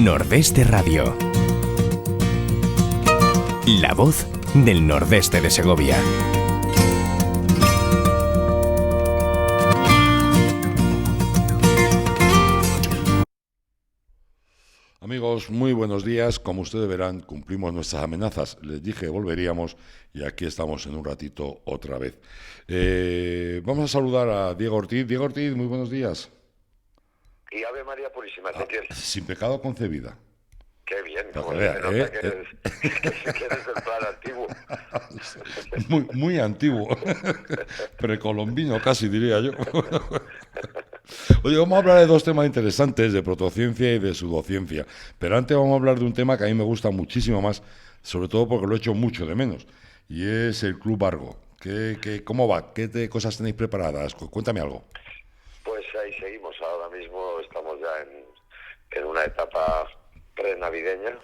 Nordeste Radio. La voz del nordeste de Segovia. Amigos, muy buenos días. Como ustedes verán, cumplimos nuestras amenazas. Les dije que volveríamos y aquí estamos en un ratito otra vez. Vamos a saludar a Diego Ortiz. Diego Ortiz, muy buenos días. Y Ave María Purísima, ¿te quieres? Sin pecado concebida. Qué bien, Para como que se vea, nota que eres del plan antiguo. Muy antiguo. Precolombino casi, diría yo. Oye, vamos a hablar de dos temas interesantes, de protociencia y de pseudociencia. Pero antes vamos a hablar de un tema que a mí me gusta muchísimo más, sobre todo porque lo he hecho mucho de menos, y es el Club Argo. ¿Cómo va? ¿Qué cosas tenéis preparadas? Cuéntame algo. Pues ahí seguimos, ahora mismo estamos ya en una etapa pre-navideña,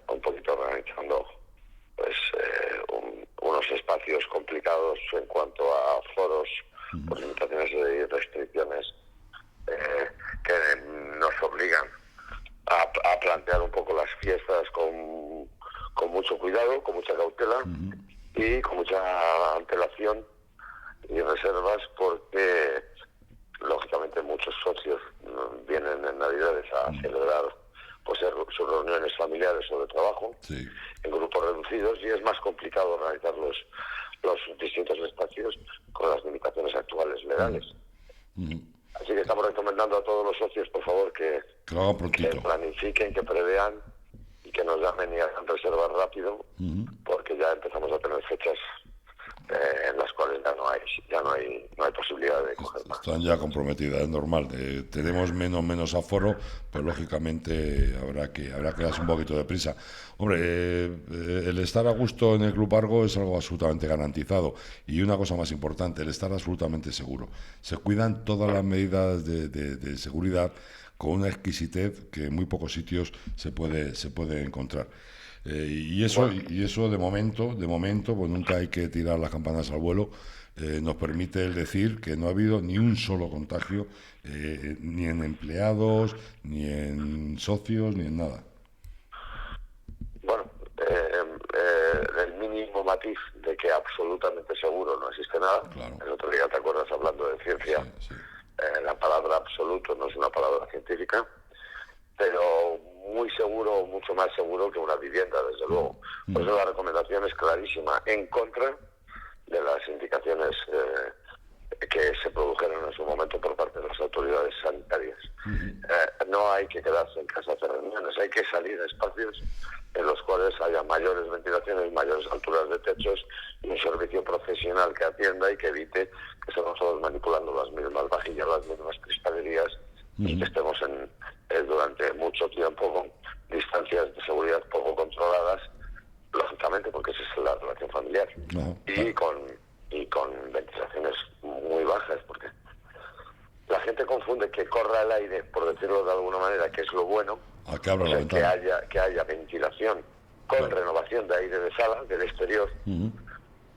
un poquito organizando pues unos espacios complicados en cuanto a foros, por limitaciones y restricciones que nos obligan a plantear un poco las fiestas con mucho cuidado, con mucha cautela y con mucha antelación y reservas, porque lógicamente muchos socios vienen en Navidades a celebrar pues sus reuniones familiares o de trabajo, sí, en grupos reducidos, y es más complicado organizar los distintos espacios con las limitaciones actuales legales. Así que estamos recomendando a todos los socios, por favor, que planifiquen, que prevean y que nos llamen y hagan reservas rápido, porque ya empezamos a tener fechas en las cuales ya no hay posibilidad de coger más. Están ya comprometidas, es normal. Tenemos menos aforo, pero lógicamente habrá que darse un poquito de prisa. Hombre, el estar a gusto en el Club Argo es algo absolutamente garantizado. Y una cosa más importante, el estar absolutamente seguro. Se cuidan todas las medidas de seguridad con una exquisitez que en muy pocos sitios se puede encontrar. Y eso de momento, pues nunca hay que tirar las campanas al vuelo. Nos permite el decir que no ha habido ni un solo contagio, ni en empleados, ni en socios, ni en nada. Bueno, el mínimo matiz de que absolutamente seguro no existe nada. Claro. El otro día, ¿te acuerdas, hablando de ciencia? Sí. La palabra absoluto no es una palabra científica, pero muy seguro, mucho más seguro que una vivienda, desde luego. Por eso la recomendación es clarísima, en contra de las indicaciones que se produjeron en su momento por parte de las autoridades sanitarias. No hay que quedarse en casa a hacer reuniones, hay que salir a espacios en los cuales haya mayores ventilaciones, mayores alturas de techos y un servicio profesional que atienda y que evite que estemos todos manipulando las mismas vajillas, las mismas cristalerías, y que estemos durante mucho tiempo con distancias de seguridad poco controladas, lógicamente, porque esa es la relación familiar, y con ventilaciones muy bajas, porque la gente confunde que corra el aire, por decirlo de alguna manera, que es lo bueno, que haya ventilación con renovación de aire de sala, del exterior,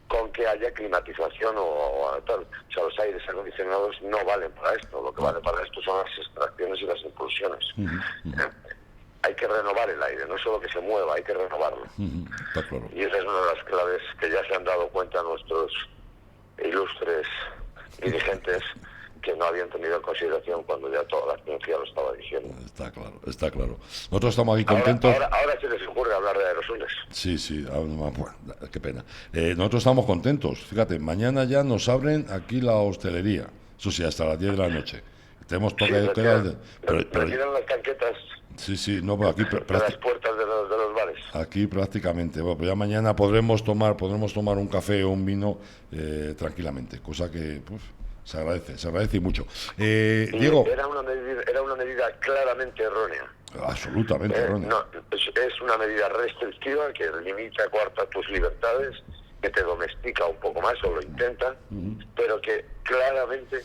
con que haya climatización o tal. O sea, los aires acondicionados no valen para esto. Lo que vale para esto son las extracciones y las impulsiones. Hay que renovar el aire, no solo que se mueva, hay que renovarlo. Claro. Y esa es una de las claves que ya se han dado cuenta nuestros ilustres dirigentes, que no habían tenido en consideración cuando ya toda la ciencia lo estaba diciendo. Está claro. Nosotros estamos aquí contentos. Ahora se les ocurre hablar de aerosoles. Sí, bueno, qué pena. Nosotros estamos contentos. Fíjate, mañana ya nos abren aquí la hostelería. Eso sí, hasta las 10 de la noche. Tenemos toque de queda. Retiran las tanquetas. Sí, no, pues aquí de las puertas de los bares. Aquí prácticamente. Bueno, pues ya mañana podremos tomar un café o un vino tranquilamente, cosa que se agradece y mucho. Diego, era una medida claramente errónea. Absolutamente errónea. No, es una medida restrictiva que limita, coarta tus libertades, que te domestica un poco más, o lo intenta, pero que claramente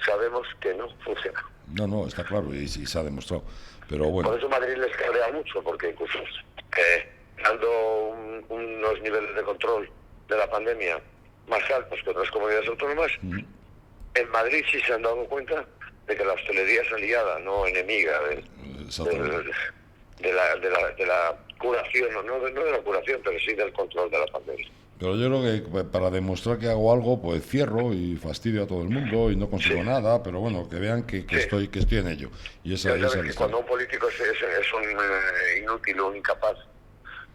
sabemos que no funciona. No, está claro, y se ha demostrado. Pero bueno. Por eso Madrid les cabrea mucho, porque incluso dando unos niveles de control de la pandemia más altos que otras comunidades autónomas, en Madrid sí se han dado cuenta de que la hostelería es aliada, no enemiga Exactamente. de la curación, no de la curación, pero sí del control de la pandemia. Pero yo creo que para demostrar que hago algo, pues cierro y fastidio a todo el mundo y no consigo nada, pero bueno, que vean que Sí. estoy en ello. Y esa, Ya y esa sabes es la que historia. cuando un político es un inútil o un incapaz,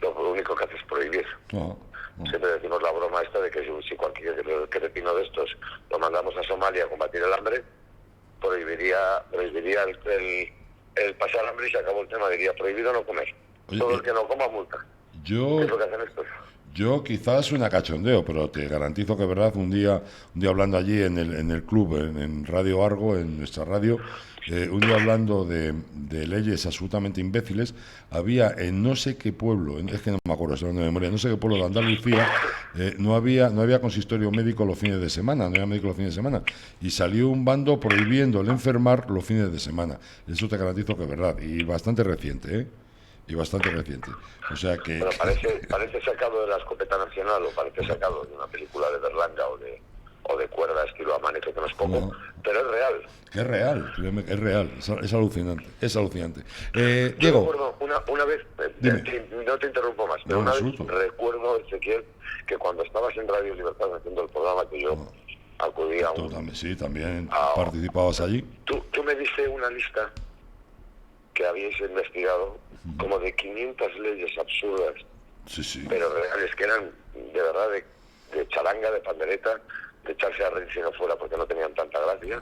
lo único que hace es prohibir. Ajá, ajá. Siempre decimos la broma esta de que si cualquier cretino de estos lo mandamos a Somalia a combatir el hambre, prohibiría el pasar hambre y se acabó el tema. Diría prohibido no comer. Oye, Todo el que no coma multa. Yo, ¿Qué es lo que hacen estos? Yo quizás suena cachondeo, pero te garantizo que verdad, un día hablando allí en el club, en Radio Argo, en nuestra radio, un día hablando de leyes absolutamente imbéciles, había en no sé qué pueblo, es que no me acuerdo, estoy hablando de memoria, no sé qué pueblo de Andalucía, no había consistorio médico los fines de semana, no había médico los fines de semana, y salió un bando prohibiendo el enfermar los fines de semana. Eso te garantizo que es verdad, y bastante reciente, ¿eh? Y bastante reciente. O sea que... Bueno, parece sacado de la escopeta nacional o parece sacado de una película de Berlanga o de cuerda estilo Amanece que no es poco, No. pero es real. Es real, créeme que es real, es alucinante, es alucinante. Yo Diego, recuerdo una vez, Dime. no te interrumpo más, pero No, en una vez absoluto. recuerdo, Ezequiel, que cuando estabas en Radio Libertad haciendo el programa que yo acudí a tú un... también, sí, también Ah, participabas allí. Tú me diste una lista que habíais investigado como de 500 leyes absurdas, Sí, sí. pero reales, que eran de verdad de charanga, de pandereta, de echarse a reír si no fuera porque no tenían tanta gracia,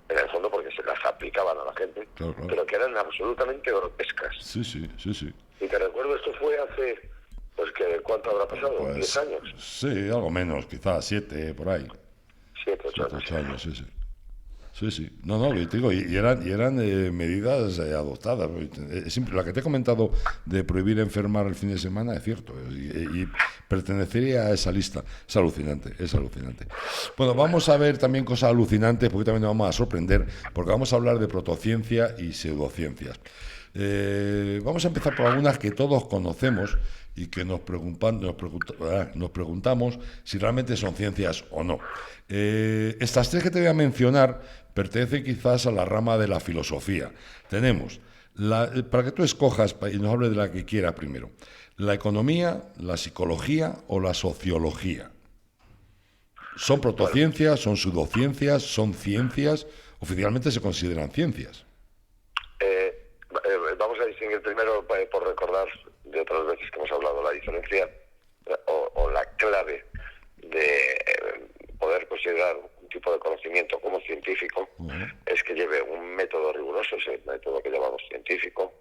en el fondo porque se las aplicaban a la gente, Claro, claro. pero que eran absolutamente grotescas. Sí, sí, sí, sí. Y te recuerdo, esto fue hace, pues que ¿cuánto habrá pasado? Pues, 10 años, sí, algo menos, quizás 7, por ahí. 7, 8 7, años. 8 años, sí, sí. Sí, sí. No, no, y te digo, y eran medidas adoptadas. La que te he comentado de prohibir enfermar el fin de semana es cierto. Y pertenecería a esa lista. Es alucinante, es alucinante. Bueno, vamos a ver también cosas alucinantes, porque también nos vamos a sorprender, porque vamos a hablar de protociencia y pseudociencias. Vamos a empezar por algunas que todos conocemos y que nos preguntamos si realmente son ciencias o no. Estas tres que te voy a mencionar pertenecen quizás a la rama de la filosofía. Tenemos, para que tú escojas y nos hables de la que quieras primero, la economía, la psicología o la sociología. ¿Son protociencias, son pseudociencias, son ciencias? Oficialmente se consideran ciencias. Vamos a distinguir primero, por recordar de otras veces que hemos hablado, la diferencia o la clave de poder considerar un tipo de conocimiento como científico, es que lleve un método riguroso, ese método que llamamos científico,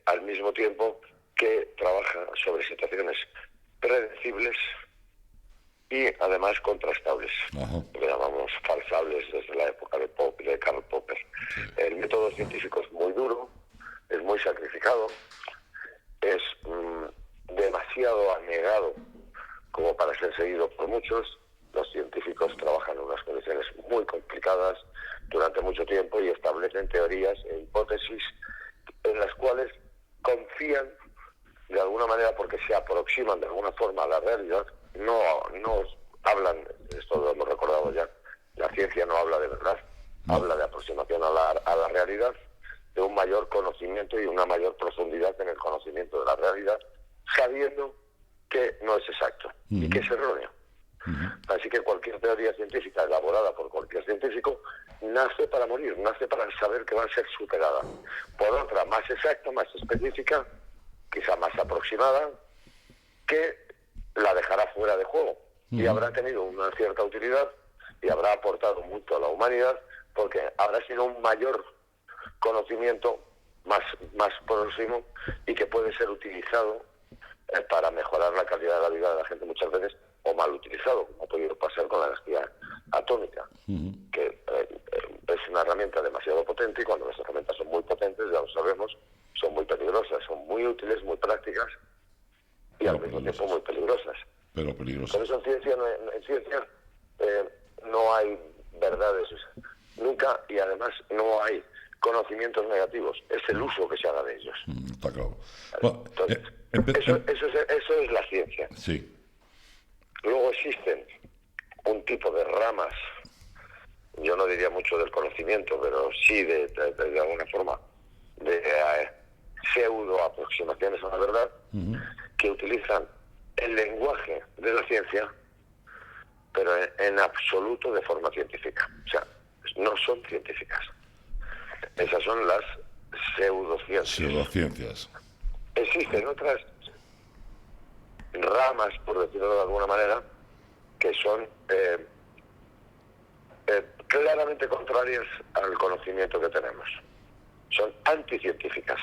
al mismo tiempo que trabaja sobre situaciones predecibles y además contrastables, lo que llamamos falsables desde la época de Karl Popper. Sí. El método científico es muy duro, es muy sacrificado, es demasiado anegado como para ser seguido por muchos. Los científicos trabajan en unas condiciones muy complicadas durante mucho tiempo y establecen teorías e hipótesis en las cuales confían de alguna manera porque se aproximan de alguna forma a la realidad. No hablan, esto lo hemos recordado ya, la ciencia no habla de verdad, habla de aproximación a la realidad, de un mayor conocimiento y una mayor profundidad en el conocimiento de la realidad, sabiendo que no es exacto y que es erróneo. Así que cualquier teoría científica elaborada por cualquier científico nace para morir, nace para saber que va a ser superada por otra más exacta, más específica, quizá más aproximada, que la dejará fuera de juego y habrá tenido una cierta utilidad y habrá aportado mucho a la humanidad porque habrá sido un mayor conocimiento más próximo y que puede ser utilizado para mejorar la calidad de la vida de la gente muchas veces, o mal utilizado, como ha podido pasar con la energía atómica, que es una herramienta demasiado potente y cuando las herramientas son muy potentes, ya lo sabemos, son muy peligrosas, son muy útiles, muy prácticas y al mismo tiempo muy peligrosas. Pero peligrosas. Por eso en ciencia no hay verdades nunca y además no hay conocimientos negativos, es el uso que se haga de ellos. Está claro. Bueno, Entonces, eso es la ciencia. Sí. Luego existen un tipo de ramas, yo no diría mucho del conocimiento, pero sí de alguna forma de pseudo aproximaciones a la verdad, que utilizan el lenguaje de la ciencia, pero en absoluto de forma científica. O sea, no son científicas. Esas son las pseudociencias. Pseudociencias. Existen otras ramas, por decirlo de alguna manera, que son claramente contrarias al conocimiento que tenemos. Son anticientíficas.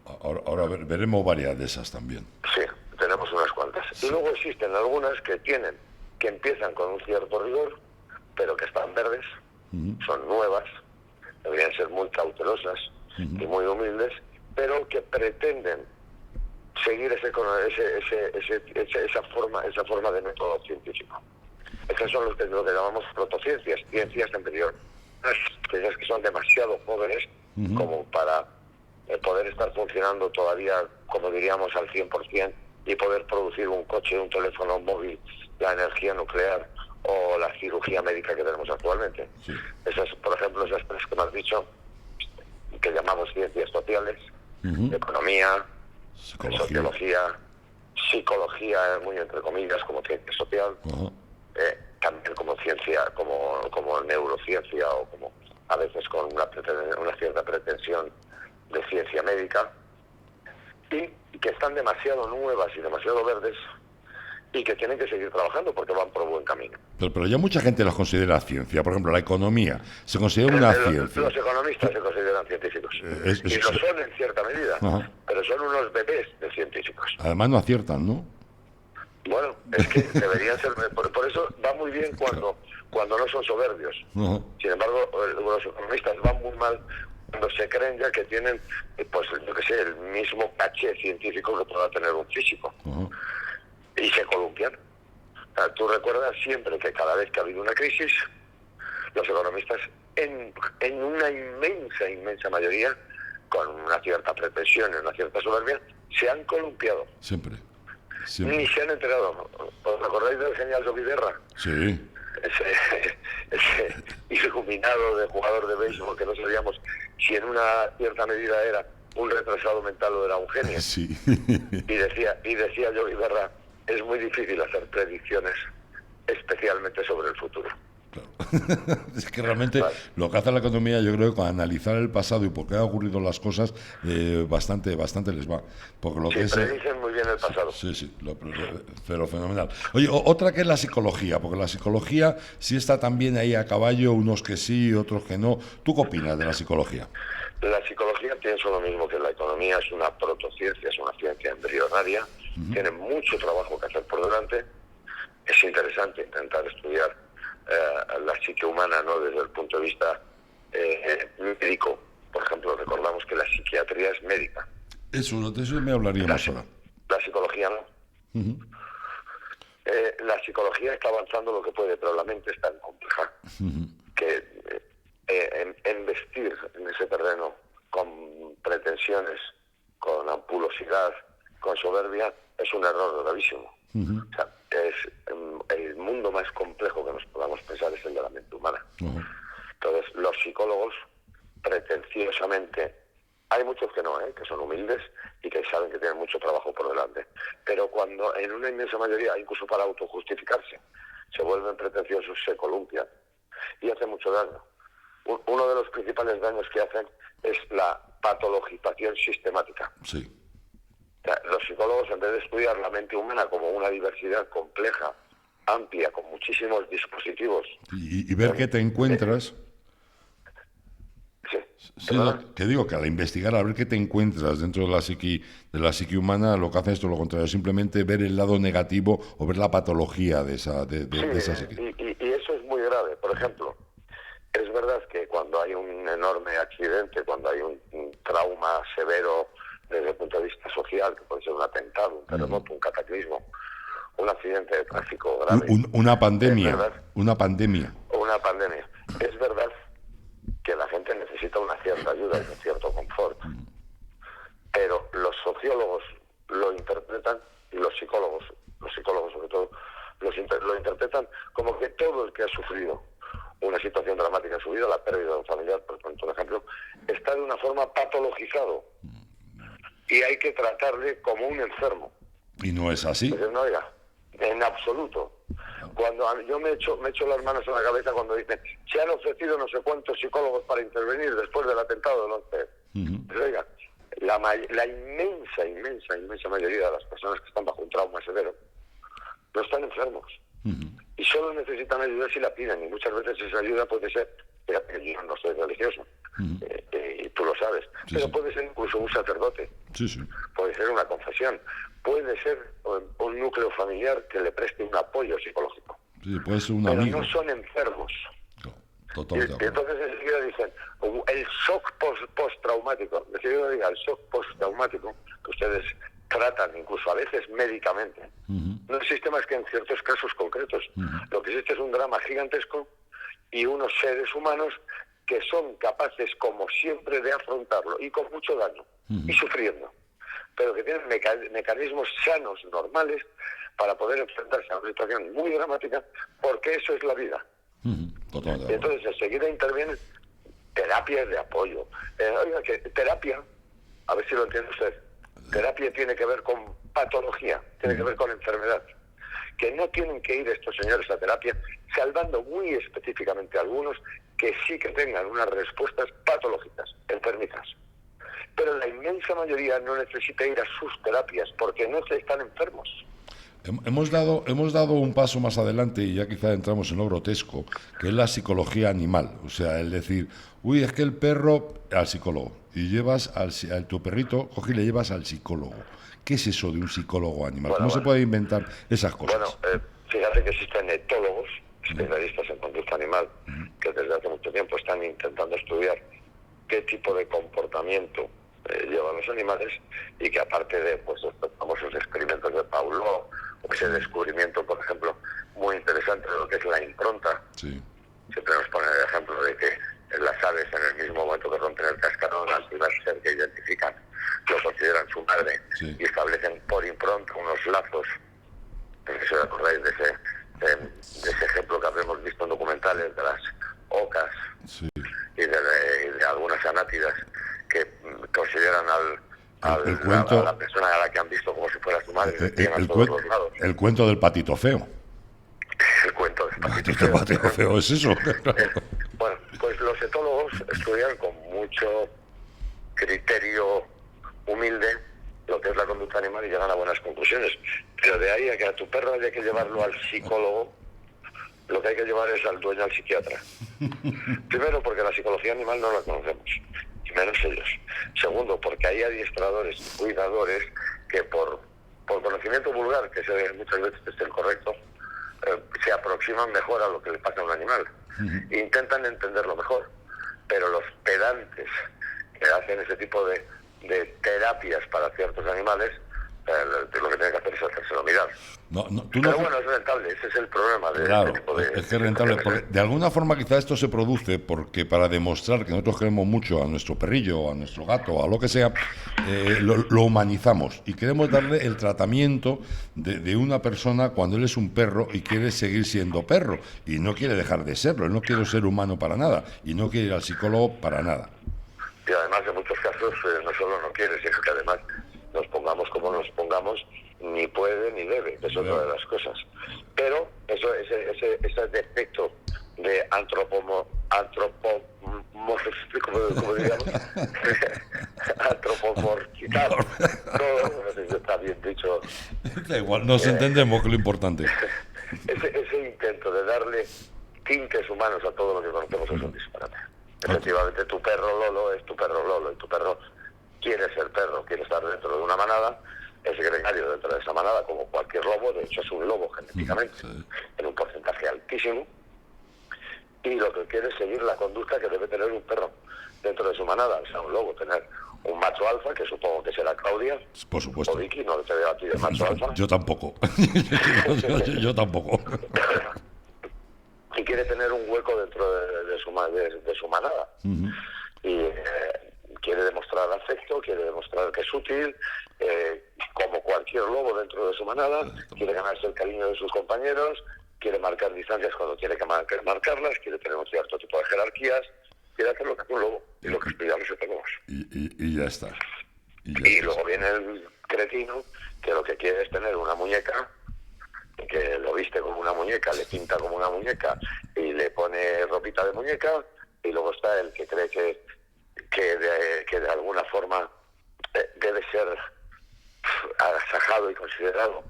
Ahora veremos varias de esas también. Sí, tenemos unas cuantas. Sí. Y luego existen algunas que empiezan con un cierto rigor, pero que están verdes, son nuevas, deberían ser muy cautelosas y muy humildes, pero que pretenden seguir esa forma de método científico. Esas son lo que llamamos protociencias, ciencias anteriores, ciencias que son demasiado jóvenes como para poder estar funcionando todavía, como diríamos, al 100% y poder producir un coche, un teléfono móvil, la energía nuclear o la cirugía médica que tenemos actualmente. Sí. Esas, por ejemplo, esas tres que me has dicho, que llamamos ciencias sociales, economía, sociología, psicología, muy entre comillas, como ciencia social, también como ciencia, como neurociencia, o como a veces con una cierta pretensión de ciencia médica, y que están demasiado nuevas y demasiado verdes, y que tienen que seguir trabajando porque van por buen camino. Pero ya mucha gente las considera ciencia. Por ejemplo, la economía se considera una ciencia. Los economistas se consideran científicos. Y lo son en cierta medida. Pero son unos bebés de científicos. Además no aciertan, ¿no? Bueno, es que deberían ser... Por eso va muy bien cuando no son soberbios. Sin embargo, los economistas van muy mal cuando se creen ya que tienen, pues yo que sé, el mismo caché científico que pueda tener un físico. Y se columpian. O sea, tú recuerdas siempre que cada vez que ha habido una crisis, los economistas, en una inmensa mayoría, con una cierta pretensión y una cierta soberbia, se han columpiado. Siempre. Ni se han enterado. ¿Os acordáis del genial Sobiguerra? Sí. Ese iluminado de jugador de béisbol que no sabíamos si en una cierta medida era un retrasado mental o era un genio. Sí. Y decía Yogi Berra, es muy difícil hacer predicciones, especialmente sobre el futuro. Claro. Es que realmente lo que hace la economía, yo creo que con analizar el pasado y por qué han ocurrido las cosas, bastante les va. Porque lo que predicen muy bien el pasado. Sí, pero fenomenal. Oye, otra que es la psicología, porque la psicología sí está también ahí a caballo, unos que sí, otros que no. ¿Tú qué opinas de la psicología? La psicología pienso lo mismo que la economía, es una protociencia, es una ciencia embrionaria, tiene mucho trabajo que hacer por delante. Es interesante intentar estudiar la psique humana, ¿no?, desde el punto de vista médico. Por ejemplo, recordamos que la psiquiatría es médica. De eso me hablaría más ahora. La psicología no. La psicología está avanzando lo que puede, pero la mente es tan compleja que investir en ese terreno con pretensiones, con ampulosidad, con soberbia, es un error gravísimo. O sea, es el mundo más complejo que nos podamos pensar es el de la mente humana. Entonces, los psicólogos, pretenciosamente, hay muchos que no, que son humildes y que saben que tienen mucho trabajo por delante. Pero cuando en una inmensa mayoría, incluso para autojustificarse, se vuelven pretenciosos, se columpian y hacen mucho daño. Uno de los principales daños que hacen es la patologización sistemática. Sí. O sea, los psicólogos, en vez de estudiar la mente humana como una diversidad compleja, amplia, con muchísimos dispositivos... Y ver qué te encuentras... Sí, que digo que al investigar, a ver qué te encuentras dentro de la psique humana, lo que hace es todo lo contrario, simplemente ver el lado negativo o ver la patología de esa psique. Y eso es muy grave. Por ejemplo, es verdad que cuando hay un enorme accidente, cuando hay un trauma severo desde el punto de vista social, que puede ser un atentado, un terremoto, un cataclismo, un accidente de tráfico grave... Una pandemia. Una pandemia. Es verdad que la gente necesita una cierta ayuda y un cierto confort. Pero los sociólogos lo interpretan, y los psicólogos sobre todo, lo interpretan como que todo el que ha sufrido una situación dramática en su vida, la pérdida de un familiar, por ejemplo, está de una forma patologizado y hay que tratarle como un enfermo. Y no es así. Entonces, no, oiga, en absoluto. Cuando yo me echo las manos en la cabeza cuando dicen se han ofrecido no sé cuántos psicólogos para intervenir después del atentado del 11. Pues, oiga, la inmensa mayoría de las personas que están bajo un trauma severo no están enfermos. Y solo necesitan ayuda si la piden, y muchas veces esa ayuda puede ser, yo no soy religioso, y tú lo sabes, pero puede ser incluso un sacerdote, puede ser una confesión, puede ser un núcleo familiar que le preste un apoyo psicológico. Sí, puede ser un pero amigo. No son enfermos. No, totalmente. Y entonces enseguida dicen, el shock postraumático, enseguida diga el shock postraumático, que ustedes tratan incluso a veces médicamente, no existe más que en ciertos casos concretos. Lo que existe es un drama gigantesco y unos seres humanos que son capaces, como siempre, de afrontarlo y con mucho daño y sufriendo, pero que tienen mecanismos sanos, normales, para poder enfrentarse a una situación muy dramática, porque eso es la vida. Totalmente. Y entonces enseguida intervienen terapias de apoyo. Oiga, que terapia, a ver si lo entiende usted, terapia tiene que ver con patología, tiene que ver con enfermedad. Que no tienen que ir estos señores a terapia, salvando muy específicamente a algunos que sí que tengan unas respuestas patológicas, enfermizas. Pero la inmensa mayoría no necesita ir a sus terapias porque no se están enfermos. Hemos dado un paso más adelante y ya quizá entramos en lo grotesco, que es la psicología animal. O sea, el decir, es que el perro al psicólogo y llevas a tu perrito, coge y le llevas al psicólogo. ¿Qué es eso de un psicólogo animal? ¿Cómo se puede inventar esas cosas? Bueno, fíjate que existen etólogos, especialistas en conducta animal, que desde hace mucho tiempo están intentando estudiar qué tipo de comportamiento llevan los animales, y que aparte de estos famosos experimentos de Pavlov, o ese descubrimiento, por ejemplo, muy interesante de lo que es la impronta. Siempre nos ponen el ejemplo de que las aves, en el mismo momento que rompen el cascarón, al primer ser que identifican, lo consideran su madre, y establecen por impronta unos lazos. No sé si os acordáis de ese ejemplo que habremos visto en documentales de las ocas y de algunas anátidas que consideran a la persona a la que han visto como si fuera su madre, a todos los lados. El cuento del patito feo. El cuento del patito feo es eso. Bueno, pues los etólogos estudian con mucho criterio humilde lo que es la conducta animal y llegan a buenas conclusiones. Pero de ahí a que a tu perro haya que llevarlo al psicólogo, lo que hay que llevar es al dueño al psiquiatra. Primero, porque la psicología animal no la conocemos, y menos ellos. Segundo, porque hay adiestradores y cuidadores que por conocimiento vulgar, que muchas veces es el correcto, se aproximan mejor a lo que le pasa a un animal. E intentan entenderlo mejor. Pero los pedantes que hacen ese tipo de terapias para ciertos animales, lo que tienen que hacer es hacérselo mirar. Pero bueno, es rentable, ese es el problema de este tipo de... Es que es rentable. De alguna forma quizá esto se produce porque para demostrar que nosotros queremos mucho a nuestro perrillo, a nuestro gato, a lo que sea, lo humanizamos y queremos darle el tratamiento de una persona cuando él es un perro y quiere seguir siendo perro y no quiere dejar de serlo, él no quiere ser humano para nada y no quiere ir al psicólogo para nada. Y además en muchos casos no solo no quiere, sino que además nos pongamos como nos pongamos, ni puede ni debe, que es otra de las cosas. Pero ese defecto de antropomorfizar, todo, no sé si está bien dicho. Da igual, nos entendemos, que es lo importante. Ese intento de darle tintes humanos a todo lo que conocemos es un disparate. Efectivamente, tu perro Lolo es tu perro Lolo, y tu perro quiere ser perro, quiere estar dentro de una manada, es gregario dentro de esa manada, como cualquier lobo, de hecho es un lobo genéticamente, en un porcentaje altísimo, y lo que quiere es seguir la conducta que debe tener un perro dentro de su manada, o sea, un lobo, tener un macho alfa, que supongo que será Claudia, por supuesto, o Vicky, no te veo a ti de macho alfa. Yo tampoco, yo tampoco. Y quiere tener un hueco dentro de su manada. Y quiere demostrar afecto, quiere demostrar que es útil, como cualquier lobo dentro de su manada, quiere ganarse el cariño de sus compañeros, quiere marcar distancias cuando tiene que marcarlas, quiere tener un cierto tipo de jerarquías, quiere hacer lo que hace un lobo, y lo que estudiamos y tenemos. Y ya está. Y luego viene el cretino, que lo que quiere es tener una muñeca, que lo viste como una muñeca, le pinta como una muñeca y le pone ropita de muñeca, y luego está el que cree que de alguna forma debe ser agasajado y considerado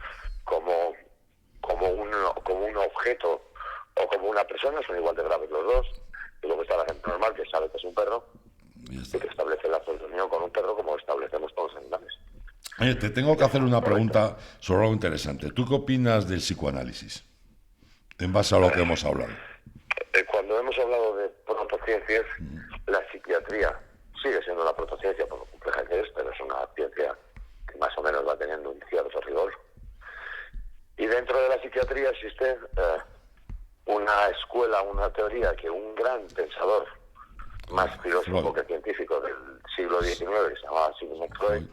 como un objeto o como una persona. Son igual de graves los dos. Y luego está la gente normal, que sabe que es un perro y que establece la unión con un perro como establecemos todos los animales. Te tengo que hacer una pregunta sobre algo interesante. ¿Tú qué opinas del psicoanálisis en base a lo que hemos hablado? Cuando hemos hablado de protociencias, la psiquiatría sigue siendo una protociencia por lo compleja que es, pero es una ciencia que más o menos va teniendo un cierto rigor. Y dentro de la psiquiatría existe una escuela, una teoría que un gran pensador, más filósofo que científico del siglo XIX, que se llamaba Sigmund Freud,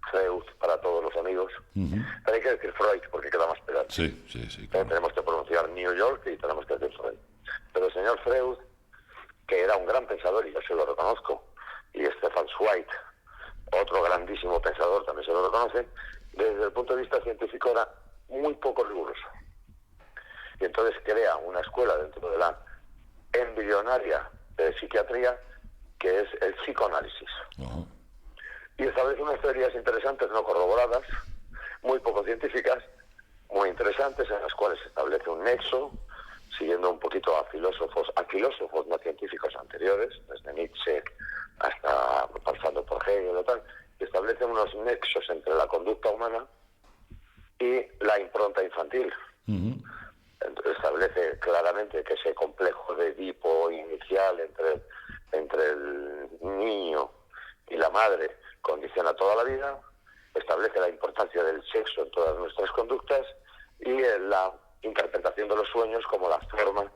Freud para todos los amigos, pero hay que decir Freud porque queda más pedante. Sí, claro. Tenemos que pronunciar New York y tenemos que decir Freud. Pero el señor Freud, que era un gran pensador, y yo se lo reconozco, y Stefan Zweig, otro grandísimo pensador, también se lo reconoce, desde el punto de vista científico era muy poco riguroso. Y entonces crea una escuela dentro de la embrionaria psiquiatría, que es el psicoanálisis. Uh-huh. Y establece unas teorías interesantes, no corroboradas, muy poco científicas, muy interesantes, en las cuales se establece un nexo, siguiendo un poquito a filósofos no científicos anteriores, desde Nietzsche hasta pasando por Hegel o tal, que establecen unos nexos entre la conducta humana y la impronta infantil. Uh-huh. Entonces establece claramente que ese complejo de Edipo inicial entre el niño y la madre condiciona toda la vida, establece la importancia del sexo en todas nuestras conductas y la interpretación de los sueños como la forma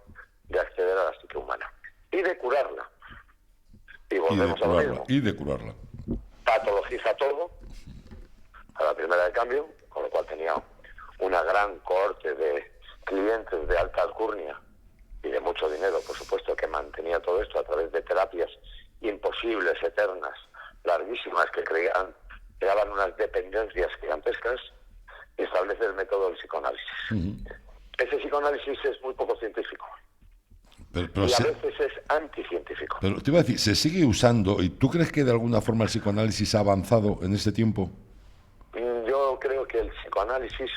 de acceder a la psique humana y de curarla. Y volvemos a lo mismo. Y de curarla. Patologiza todo a la primera de cambio, con lo cual tenía una gran cohorte de clientes de alta alcurnia y de mucho dinero, por supuesto, que mantenía todo esto a través de terapias imposibles, eternas, larguísimas, que creaban unas dependencias gigantescas, y establece el método del psicoanálisis. Uh-huh. Ese psicoanálisis es muy poco científico. Pero y a veces es anticientífico. Pero te iba a decir, ¿se sigue usando? ¿Y tú crees que de alguna forma el psicoanálisis ha avanzado en este tiempo? Yo creo que el psicoanálisis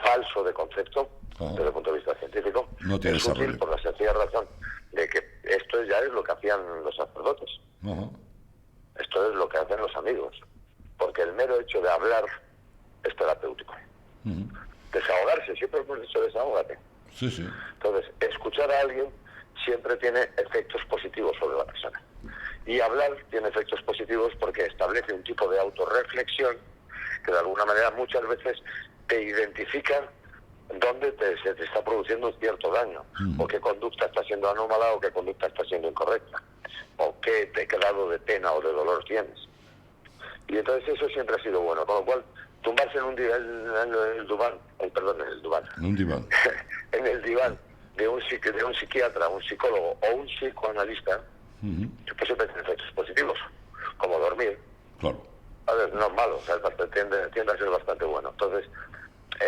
falso de concepto, desde el punto de vista científico, no tiene es útil por la sencilla razón de que esto ya es lo que hacían los sacerdotes. Uh-huh. Esto es lo que hacen los amigos. Porque el mero hecho de hablar es terapéutico. Uh-huh. Desahogarse, siempre hemos dicho desahógate. Sí. Entonces, escuchar a alguien siempre tiene efectos positivos sobre la persona. Y hablar tiene efectos positivos porque establece un tipo de autorreflexión que de alguna manera muchas veces te identifica dónde se te está produciendo un cierto daño, o qué conducta está siendo anómala o qué conducta está siendo incorrecta, o qué grado de pena o de dolor tienes. Y entonces eso siempre ha sido bueno, con lo cual tumbarse en un diván, en el diván de un psiquiatra, un psicólogo o un psicoanalista, pues siempre tiene efectos positivos, como dormir. Claro. A ver, no es malo, o sea, tiende a ser bastante bueno. Entonces,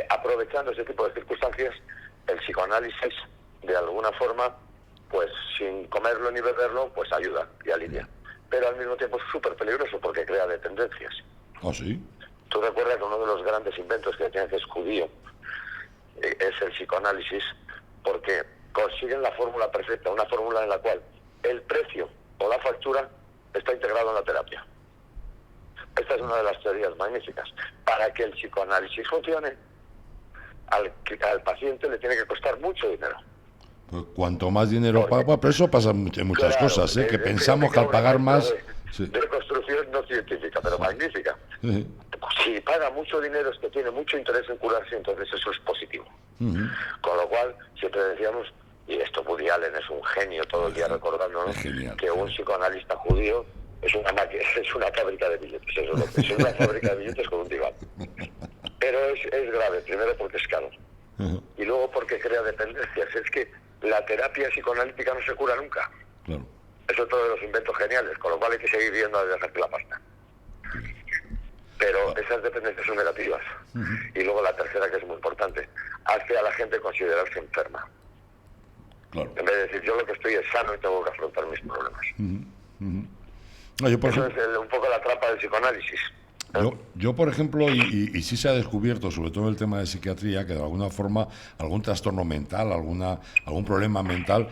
aprovechando ese tipo de circunstancias, el psicoanálisis, de alguna forma, pues sin comerlo ni beberlo, pues ayuda y alivia. Pero al mismo tiempo es súper peligroso porque crea dependencias. ¿Ah, sí? Tú recuerdas que uno de los grandes inventos que tiene que es judío es el psicoanálisis, porque consiguen la fórmula perfecta, una fórmula en la cual el precio o la factura está integrado en la terapia. Esta es una de las teorías magníficas. Para que el psicoanálisis funcione, al paciente le tiene que costar mucho dinero. Pues cuanto más dinero paga, pero eso pasa en muchas cosas, que pensamos que al pagar más... De construcción no científica, pero magnífica. Sí. Si paga mucho dinero es que tiene mucho interés en curarse, entonces eso es positivo. Uh-huh. Con lo cual, siempre decíamos, y esto Woody Allen es un genio todo el día recordándonos, que un psicoanalista judío es una fábrica de billetes, es una fábrica de billetes con un diván. Pero es grave, primero porque es caro. y luego porque crea dependencias. Es que la terapia psicoanalítica no se cura nunca. Claro. Eso es todo de los inventos geniales, con lo cual hay que seguir viendo a dejarte la pasta. Pero esas dependencias son negativas. Y luego la tercera, que es muy importante, hace a la gente considerarse enferma. Claro. En vez de decir, yo lo que estoy es sano y tengo que afrontar mis problemas. No, yo, por Eso ejemplo, es un poco la trampa del psicoanálisis. yo, por ejemplo, y sí se ha descubierto, sobre todo en el tema de psiquiatría, que de alguna forma algún trastorno mental, algún problema mental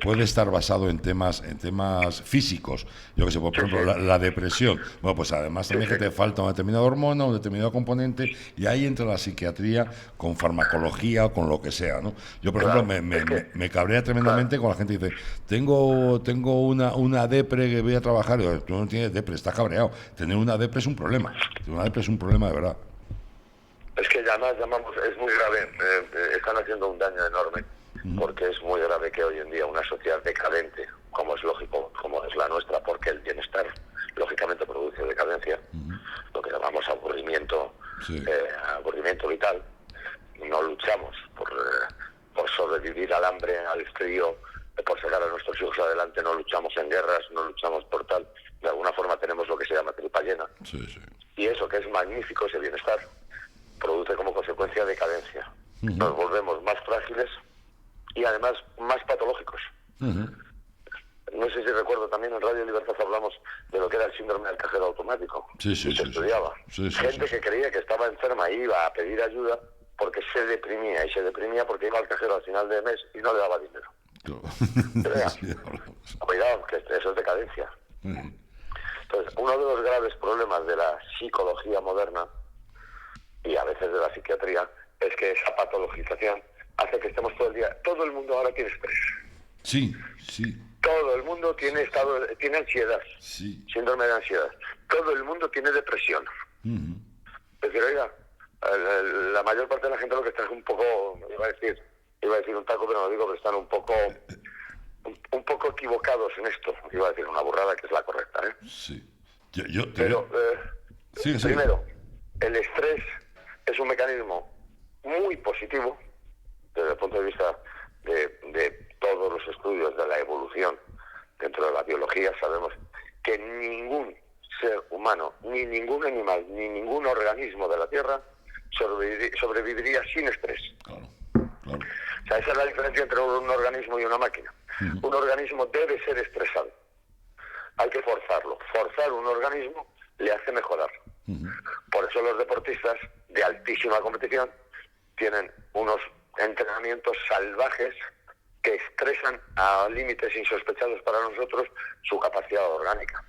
puede estar basado en temas físicos. Yo que sé, por ejemplo, la depresión. Bueno, pues además también que te falta una determinada hormona, un determinado componente, y ahí entra la psiquiatría con farmacología o con lo que sea, ¿no? Yo, por ejemplo, me cabrea tremendamente con la gente que dice, tengo una depre que voy a trabajar. Y digo, tú no tienes depre, estás cabreado. Tener una depre es un problema. Una depre es un problema de verdad. Es que además llamamos, es muy grave, están haciendo un daño enorme, porque es muy grave que hoy en día una sociedad decadente, como es lógico, como es la nuestra, porque el bienestar lógicamente produce decadencia, lo que llamamos aburrimiento, aburrimiento vital. No luchamos por sobrevivir al hambre, al frío, por sacar a nuestros hijos adelante, no luchamos en guerras, no luchamos por tal. De alguna forma tenemos lo que se llama tripa llena. Y eso, que es magnífico, ese bienestar, produce como consecuencia decadencia. Nos volvemos más frágiles y además más patológicos. No sé si recuerdo, también en Radio Libertad hablamos de lo que era el síndrome del cajero automático. Se estudiaba. Gente que creía que estaba enferma e iba a pedir ayuda porque se deprimía, y se deprimía porque iba al cajero al final de mes y no le daba dinero. Cuidado, que eso es decadencia. Entonces, uno de los graves problemas de la psicología moderna y a veces de la psiquiatría es que esa patologización hace que estemos todo el día. Todo el mundo ahora tiene estrés. Sí. Todo el mundo tiene ansiedad, síndrome de ansiedad. Todo el mundo tiene depresión. Es decir, oiga, la mayor parte de la gente lo que está es un poco, iba a decir un taco, pero no lo digo, pero están un poco equivocados en esto. Iba a decir una burrada que es la correcta, ¿eh? Sí. Primero, el estrés es un mecanismo muy positivo desde el punto de vista de todos los estudios de la evolución dentro de la biología. Sabemos que ningún ser humano, ni ningún animal, ni ningún organismo de la Tierra sobreviviría sin estrés. Claro. O sea, esa es la diferencia entre un organismo y una máquina. Un organismo debe ser estresado. Hay que forzarlo. Forzar un organismo le hace mejorar. Por eso los deportistas de altísima competición tienen unos entrenamientos salvajes que estresan a límites insospechados para nosotros su capacidad orgánica.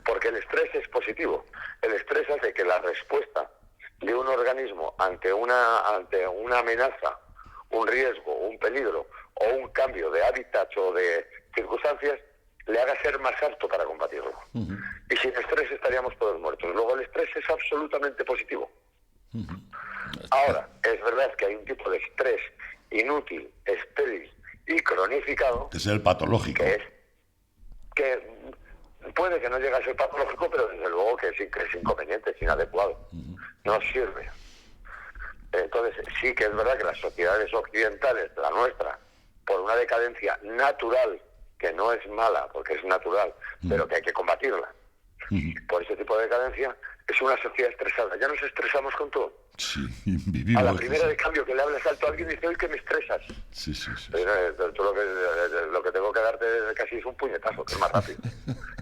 Porque el estrés es positivo. El estrés hace que la respuesta de un organismo ante una amenaza, un riesgo, un peligro o un cambio de hábitat o de circunstancias le haga ser más apto para combatirlo. Y sin estrés estaríamos todos muertos. Luego el estrés es absolutamente positivo. Ahora, es verdad que hay un tipo de estrés inútil, estéril y cronificado, Que es el patológico. Que puede que no llegue a ser patológico, pero desde luego que sí que es inconveniente, es inadecuado. No sirve. Entonces, sí que es verdad que las sociedades occidentales, la nuestra, por una decadencia natural, que no es mala, porque es natural, pero que hay que combatirla, por ese tipo de decadencia, es una sociedad estresada. Ya nos estresamos con todo. Sí, vivimos. A la primera de cambio que le hables alto a alguien, dice, hoy que me estresas. Sí. Tú lo que tengo que darte casi es un puñetazo, que es más rápido.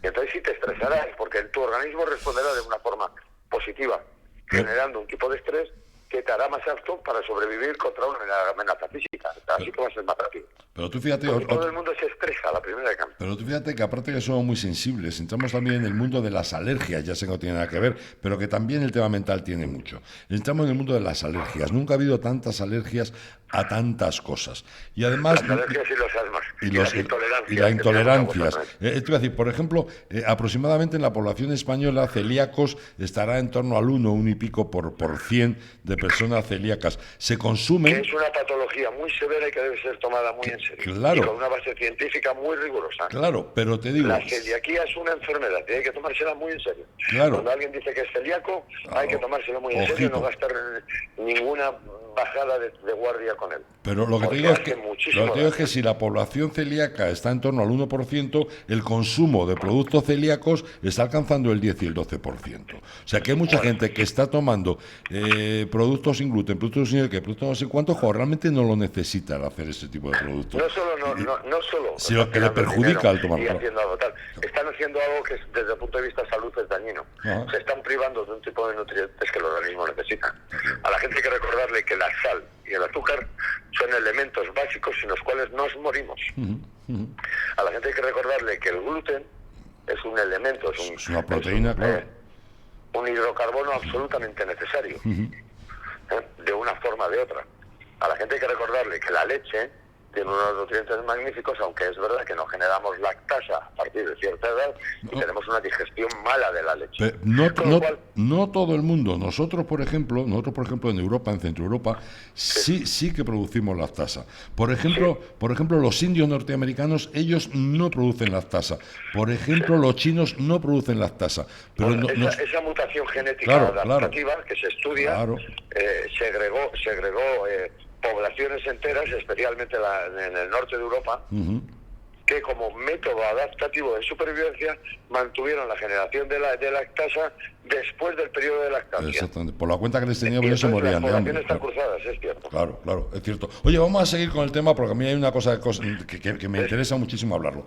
Y entonces si te estresarás, porque tu organismo responderá de una forma positiva, generando un tipo de estrés que te hará más apto para sobrevivir contra una amenaza física. Así que va a ser más rápido. Pero tú fíjate... todo el mundo se estresa a la primera de cambio. Pero tú fíjate que aparte que somos muy sensibles, entramos también en el mundo de las alergias, ya sé que no tiene nada que ver, pero que también el tema mental tiene mucho. Entramos en el mundo de las alergias. Nunca ha habido tantas alergias a tantas cosas. Y además... Las alergias y los asmas. Y las intolerancias. Te iba a decir, por ejemplo, aproximadamente en la población española celíacos estará en torno al 1 y pico por 100 de personas celíacas. Se consumen... Que es una patología muy severa y que debe ser tomada muy en serio. Claro. Y con una base científica muy rigurosa. Claro, pero te digo... La celiaquía es una enfermedad y hay que tomársela muy en serio. Claro. Cuando alguien dice que es celíaco, hay que tomárselo muy en serio y no gastar ninguna bajada de guardia con él. Pero lo que te digo es que si la población celíaca está en torno al 1%, el consumo de productos celíacos está alcanzando el 10 y el 12%. O sea que hay mucha gente que está tomando productos sin gluten, productos sin que productos no sé cuántos, cuando realmente no lo necesitan hacer ese tipo de productos. No solo sino que le perjudica al tomarlo. Están haciendo algo que desde el punto de vista de salud es dañino. Se están privando de un tipo de nutrientes que el organismo necesita. A la gente hay que recordarle que la sal y el azúcar son elementos básicos sin los cuales nos morimos. A la gente hay que recordarle que el gluten es un elemento, es una proteína, claro. Un hidrocarbono absolutamente necesario, de una forma o de otra. A la gente hay que recordarle que la leche tiene unos nutrientes magníficos, aunque es verdad que no generamos lactasa a partir de cierta edad y tenemos una digestión mala de la leche. No todo el mundo. Nosotros, por ejemplo, en Europa, en Centro Europa, sí que producimos lactasa. Por ejemplo, los indios norteamericanos, ellos no producen lactasa. Por ejemplo, los chinos no producen lactasa. Pero esa mutación genética adaptativa que se estudia segregó poblaciones enteras, especialmente en el norte de Europa, que como método adaptativo de supervivencia mantuvieron la generación de lactasa después del periodo de lactancia. Exactamente. Por la cuenta que les tenía, ellos se morían de hambre. Las poblaciones están cruzadas, es cierto. Claro, es cierto. Oye, vamos a seguir con el tema porque a mí hay una cosa que me interesa muchísimo hablarlo.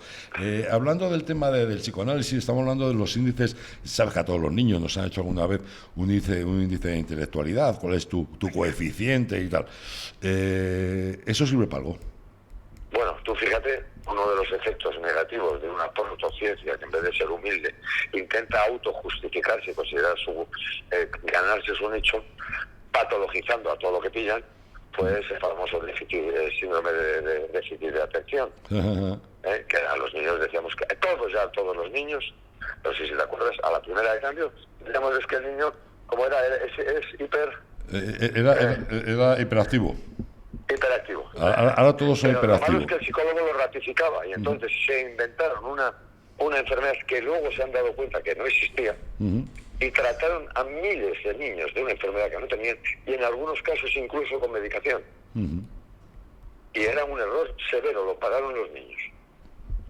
Hablando del tema del psicoanálisis, estamos hablando de los índices. Sabes que a todos los niños nos han hecho alguna vez un índice de intelectualidad, cuál es tu coeficiente y tal. ¿Eso sirve para algo? Bueno, tú fíjate, uno de los efectos negativos de una protociencia que en vez de ser humilde intenta autojustificarse y considerar ganarse su nicho, patologizando a todo lo que pillan, pues el famoso síndrome de déficit de atención, que a los niños decíamos que todos los niños, no sé si te acuerdas, a la primera de cambio, decíamos que el niño, como es hiper... Era hiperactivo. Hiperactivo. Ahora todos son hiperactivos. Lo malo es que el psicólogo lo ratificaba y entonces se inventaron una enfermedad que luego se han dado cuenta que no existía y trataron a miles de niños de una enfermedad que no tenían y en algunos casos incluso con medicación. Y era un error severo, lo pagaron los niños.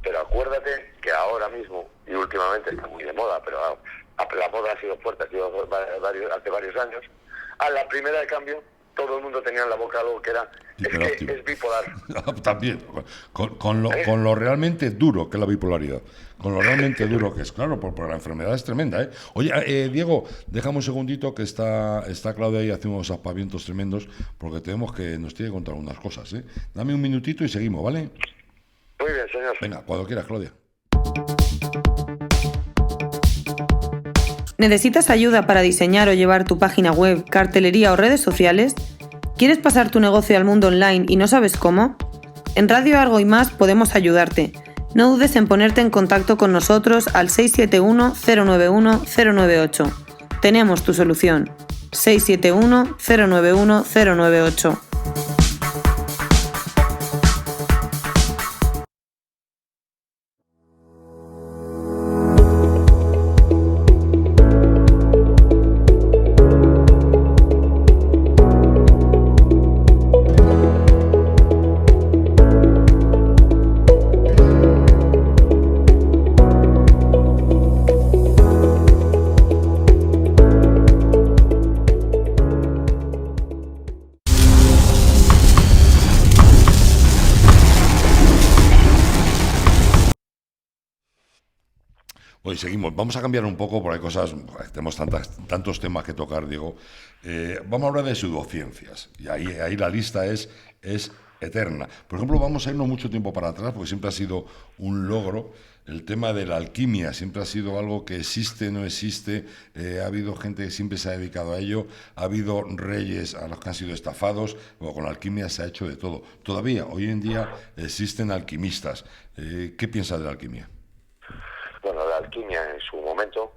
Pero acuérdate que ahora mismo, y últimamente está muy de moda, pero la moda ha sido fuerte, hace varios años, a la primera de cambio todo el mundo tenía en la boca algo que era es bipolar. También, con lo realmente duro que es la bipolaridad, con lo realmente duro que es, claro, porque la enfermedad es tremenda, ¿eh? Oye, Diego, déjame un segundito que está Claudia ahí haciendo unos aspavientos tremendos, porque nos tiene que contar unas cosas, ¿eh? Dame un minutito y seguimos, ¿vale? Muy bien, señor. Venga, cuando quieras, Claudia. ¿Necesitas ayuda para diseñar o llevar tu página web, cartelería o redes sociales? ¿Quieres pasar tu negocio al mundo online y no sabes cómo? En Radio Argo y Más podemos ayudarte. No dudes en ponerte en contacto con nosotros al 671-091-098. Tenemos tu solución. 671-091-098. Hoy seguimos. Vamos a cambiar un poco, porque hay cosas, tenemos tantos temas que tocar, Diego. Vamos a hablar de pseudociencias. Y ahí la lista es eterna. Por ejemplo, vamos a irnos mucho tiempo para atrás, porque siempre ha sido un logro. El tema de la alquimia siempre ha sido algo que existe, no existe. Ha habido gente que siempre se ha dedicado a ello. Ha habido reyes a los que han sido estafados. Bueno, con la alquimia se ha hecho de todo. Todavía, hoy en día, existen alquimistas. ¿Qué piensas de la alquimia? Bueno, la alquimia en su momento,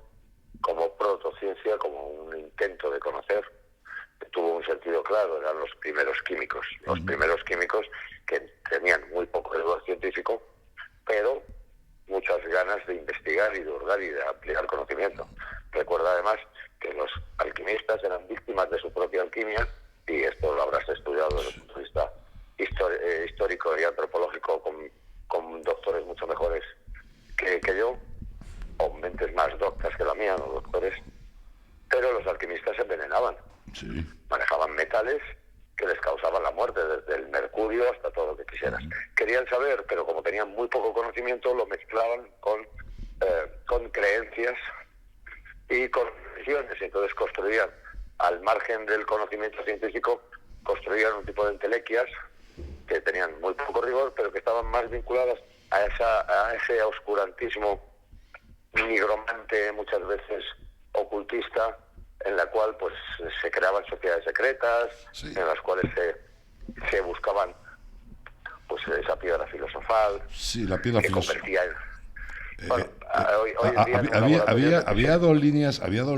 como protociencia, como un intento de conocer, tuvo un sentido claro, eran los primeros químicos. Los primeros químicos que tenían muy poco rigor científico, pero muchas ganas de investigar y de hurgar y de ampliar conocimiento. Recuerda además que los alquimistas eran víctimas de su propia alquimia y esto lo habrás estudiado desde el punto de vista histórico y antropológico con doctores mucho mejores que yo, o mentes más doctas que la mía, no doctores, pero los alquimistas se envenenaban. Sí. Manejaban metales que les causaban la muerte, desde el mercurio hasta todo lo que quisieras. Querían saber, pero como tenían muy poco conocimiento, lo mezclaban con creencias y con religiones. Entonces construían, al margen del conocimiento científico, construían un tipo de entelequias que tenían muy poco rigor, pero que estaban más vinculadas a ese oscurantismo nigromante, muchas veces ocultista, en la cual pues se creaban sociedades secretas, sí, en las cuales se buscaban pues esa piedra filosofal, sí, la piedra que filosofal. convertía en... Bueno, hoy en día en un había dos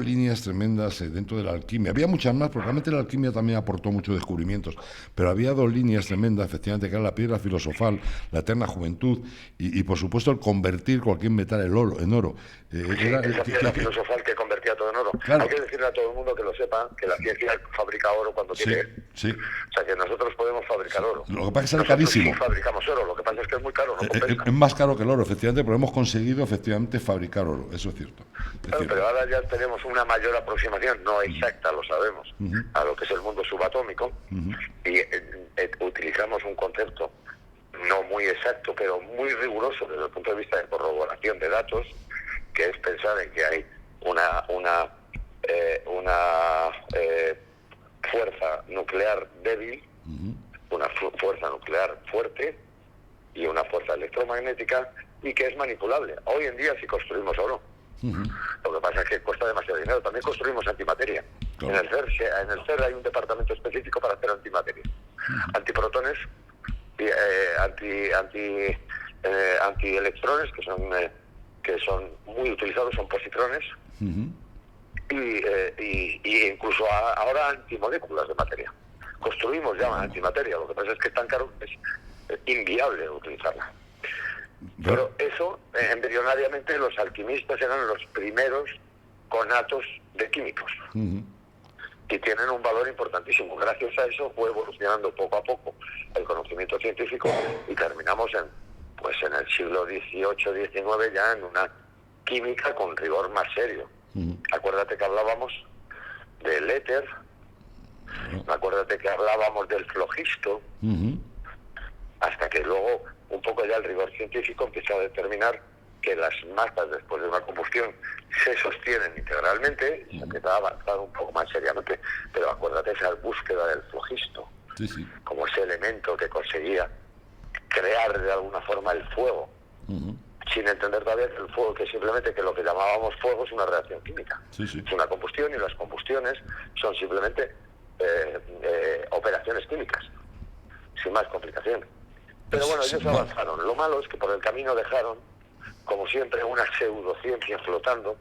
líneas tremendas dentro de la alquimia. Había muchas más, porque realmente la alquimia también aportó muchos descubrimientos, pero había dos líneas tremendas, efectivamente, que era la piedra filosofal, la eterna juventud, y por supuesto el convertir cualquier metal en oro. Esa piedra filosofal que convertía todo en oro. Claro. Hay que decirle a todo el mundo que lo sepa, que la ciencia fabrica oro cuando quiere. Sí. O sea, que nosotros podemos fabricar oro. Lo que pasa es que es Nosotros carísimo. sí fabricamos oro, lo que pasa es que es muy caro, no compensa. Es más caro que el oro, efectivamente, pero hemos conseguido efectivamente fabricar oro, eso es cierto. Claro, pero ahora ya tenemos una mayor aproximación, no exacta, lo sabemos, a lo que es el mundo subatómico, y utilizamos un concepto no muy exacto, pero muy riguroso desde el punto de vista de corroboración de datos, que es pensar en que hay una fuerza nuclear débil, una fuerza nuclear fuerte y una fuerza electromagnética, y que es manipulable. Hoy en día sí construimos oro. Lo que pasa es que cuesta demasiado dinero. También construimos antimateria. Claro. En el CER hay un departamento específico para hacer antimateria. Antiprotones y antielectrones, que son muy utilizados, son positrones, y incluso ahora antimoléculas de materia. Construimos ya antimateria, lo que pasa es que es tan caro que es inviable utilizarla. Pero eso, embrionariamente, los alquimistas eran los primeros conatos de químicos. Y tienen un valor importantísimo. Gracias a eso fue evolucionando poco a poco el conocimiento científico y terminamos en el siglo XVIII, XIX ya en una química con rigor más serio. Acuérdate que hablábamos del éter, acuérdate que hablábamos del flogisto, hasta que luego un poco ya el rigor científico empieza a determinar que las masas después de una combustión se sostienen integralmente, y se empieza a avanzar un poco más seriamente, pero acuérdate esa búsqueda del flogisto, como ese elemento que conseguía crear de alguna forma el fuego, sin entender todavía que el fuego, que simplemente que lo que llamábamos fuego es una reacción química, es una combustión, y las combustiones son simplemente operaciones químicas, sin más complicaciones. Pero bueno, ellos avanzaron. Lo malo es que por el camino dejaron, como siempre, una pseudociencia flotando,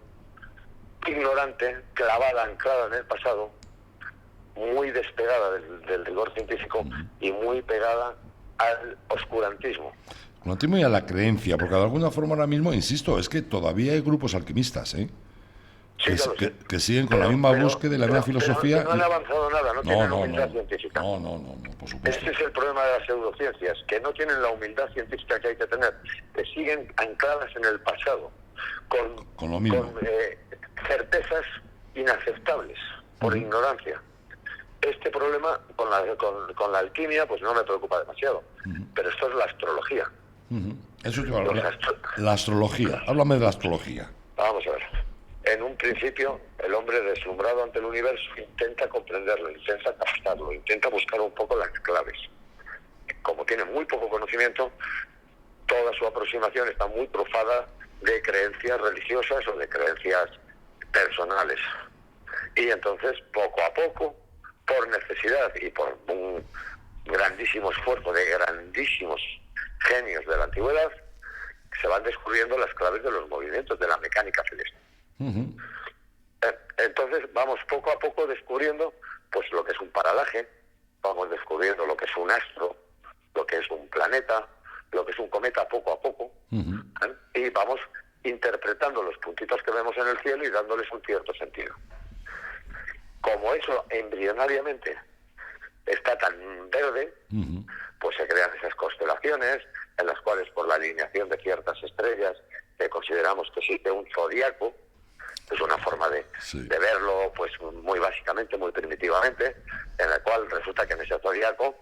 ignorante, clavada, anclada en el pasado, muy despegada del rigor científico y muy pegada al oscurantismo. Y a la creencia, porque de alguna forma ahora mismo, insisto, es que todavía hay grupos alquimistas, Sí, que siguen con la misma búsqueda y la misma filosofía. No han avanzado nada, no tienen humildad científica. No, por supuesto. Este es el problema de las pseudociencias, que no tienen la humildad científica que hay que tener, que siguen ancladas en el pasado, con lo mismo. con certezas inaceptables, por ignorancia. Este problema con la alquimia pues no me preocupa demasiado, pero esto es la astrología. Eso es la astrología. Háblame de la astrología. Vamos a ver. En un principio, el hombre deslumbrado ante el universo intenta comprenderlo, intenta captarlo, intenta buscar un poco las claves. Como tiene muy poco conocimiento, toda su aproximación está muy trufada de creencias religiosas o de creencias personales. Y entonces, poco a poco, por necesidad y por un grandísimo esfuerzo de grandísimos genios de la antigüedad, se van descubriendo las claves de los movimientos de la mecánica celeste. Entonces vamos poco a poco descubriendo pues lo que es un paralaje, vamos descubriendo lo que es un astro, lo que es un planeta, lo que es un cometa poco a poco, y vamos interpretando los puntitos que vemos en el cielo y dándoles un cierto sentido. Como eso embrionariamente está tan verde, pues se crean esas constelaciones en las cuales, por la alineación de ciertas estrellas, consideramos que existe un zodiaco. Es una forma de verlo, pues muy básicamente, muy primitivamente, en la cual resulta que en ese zodiaco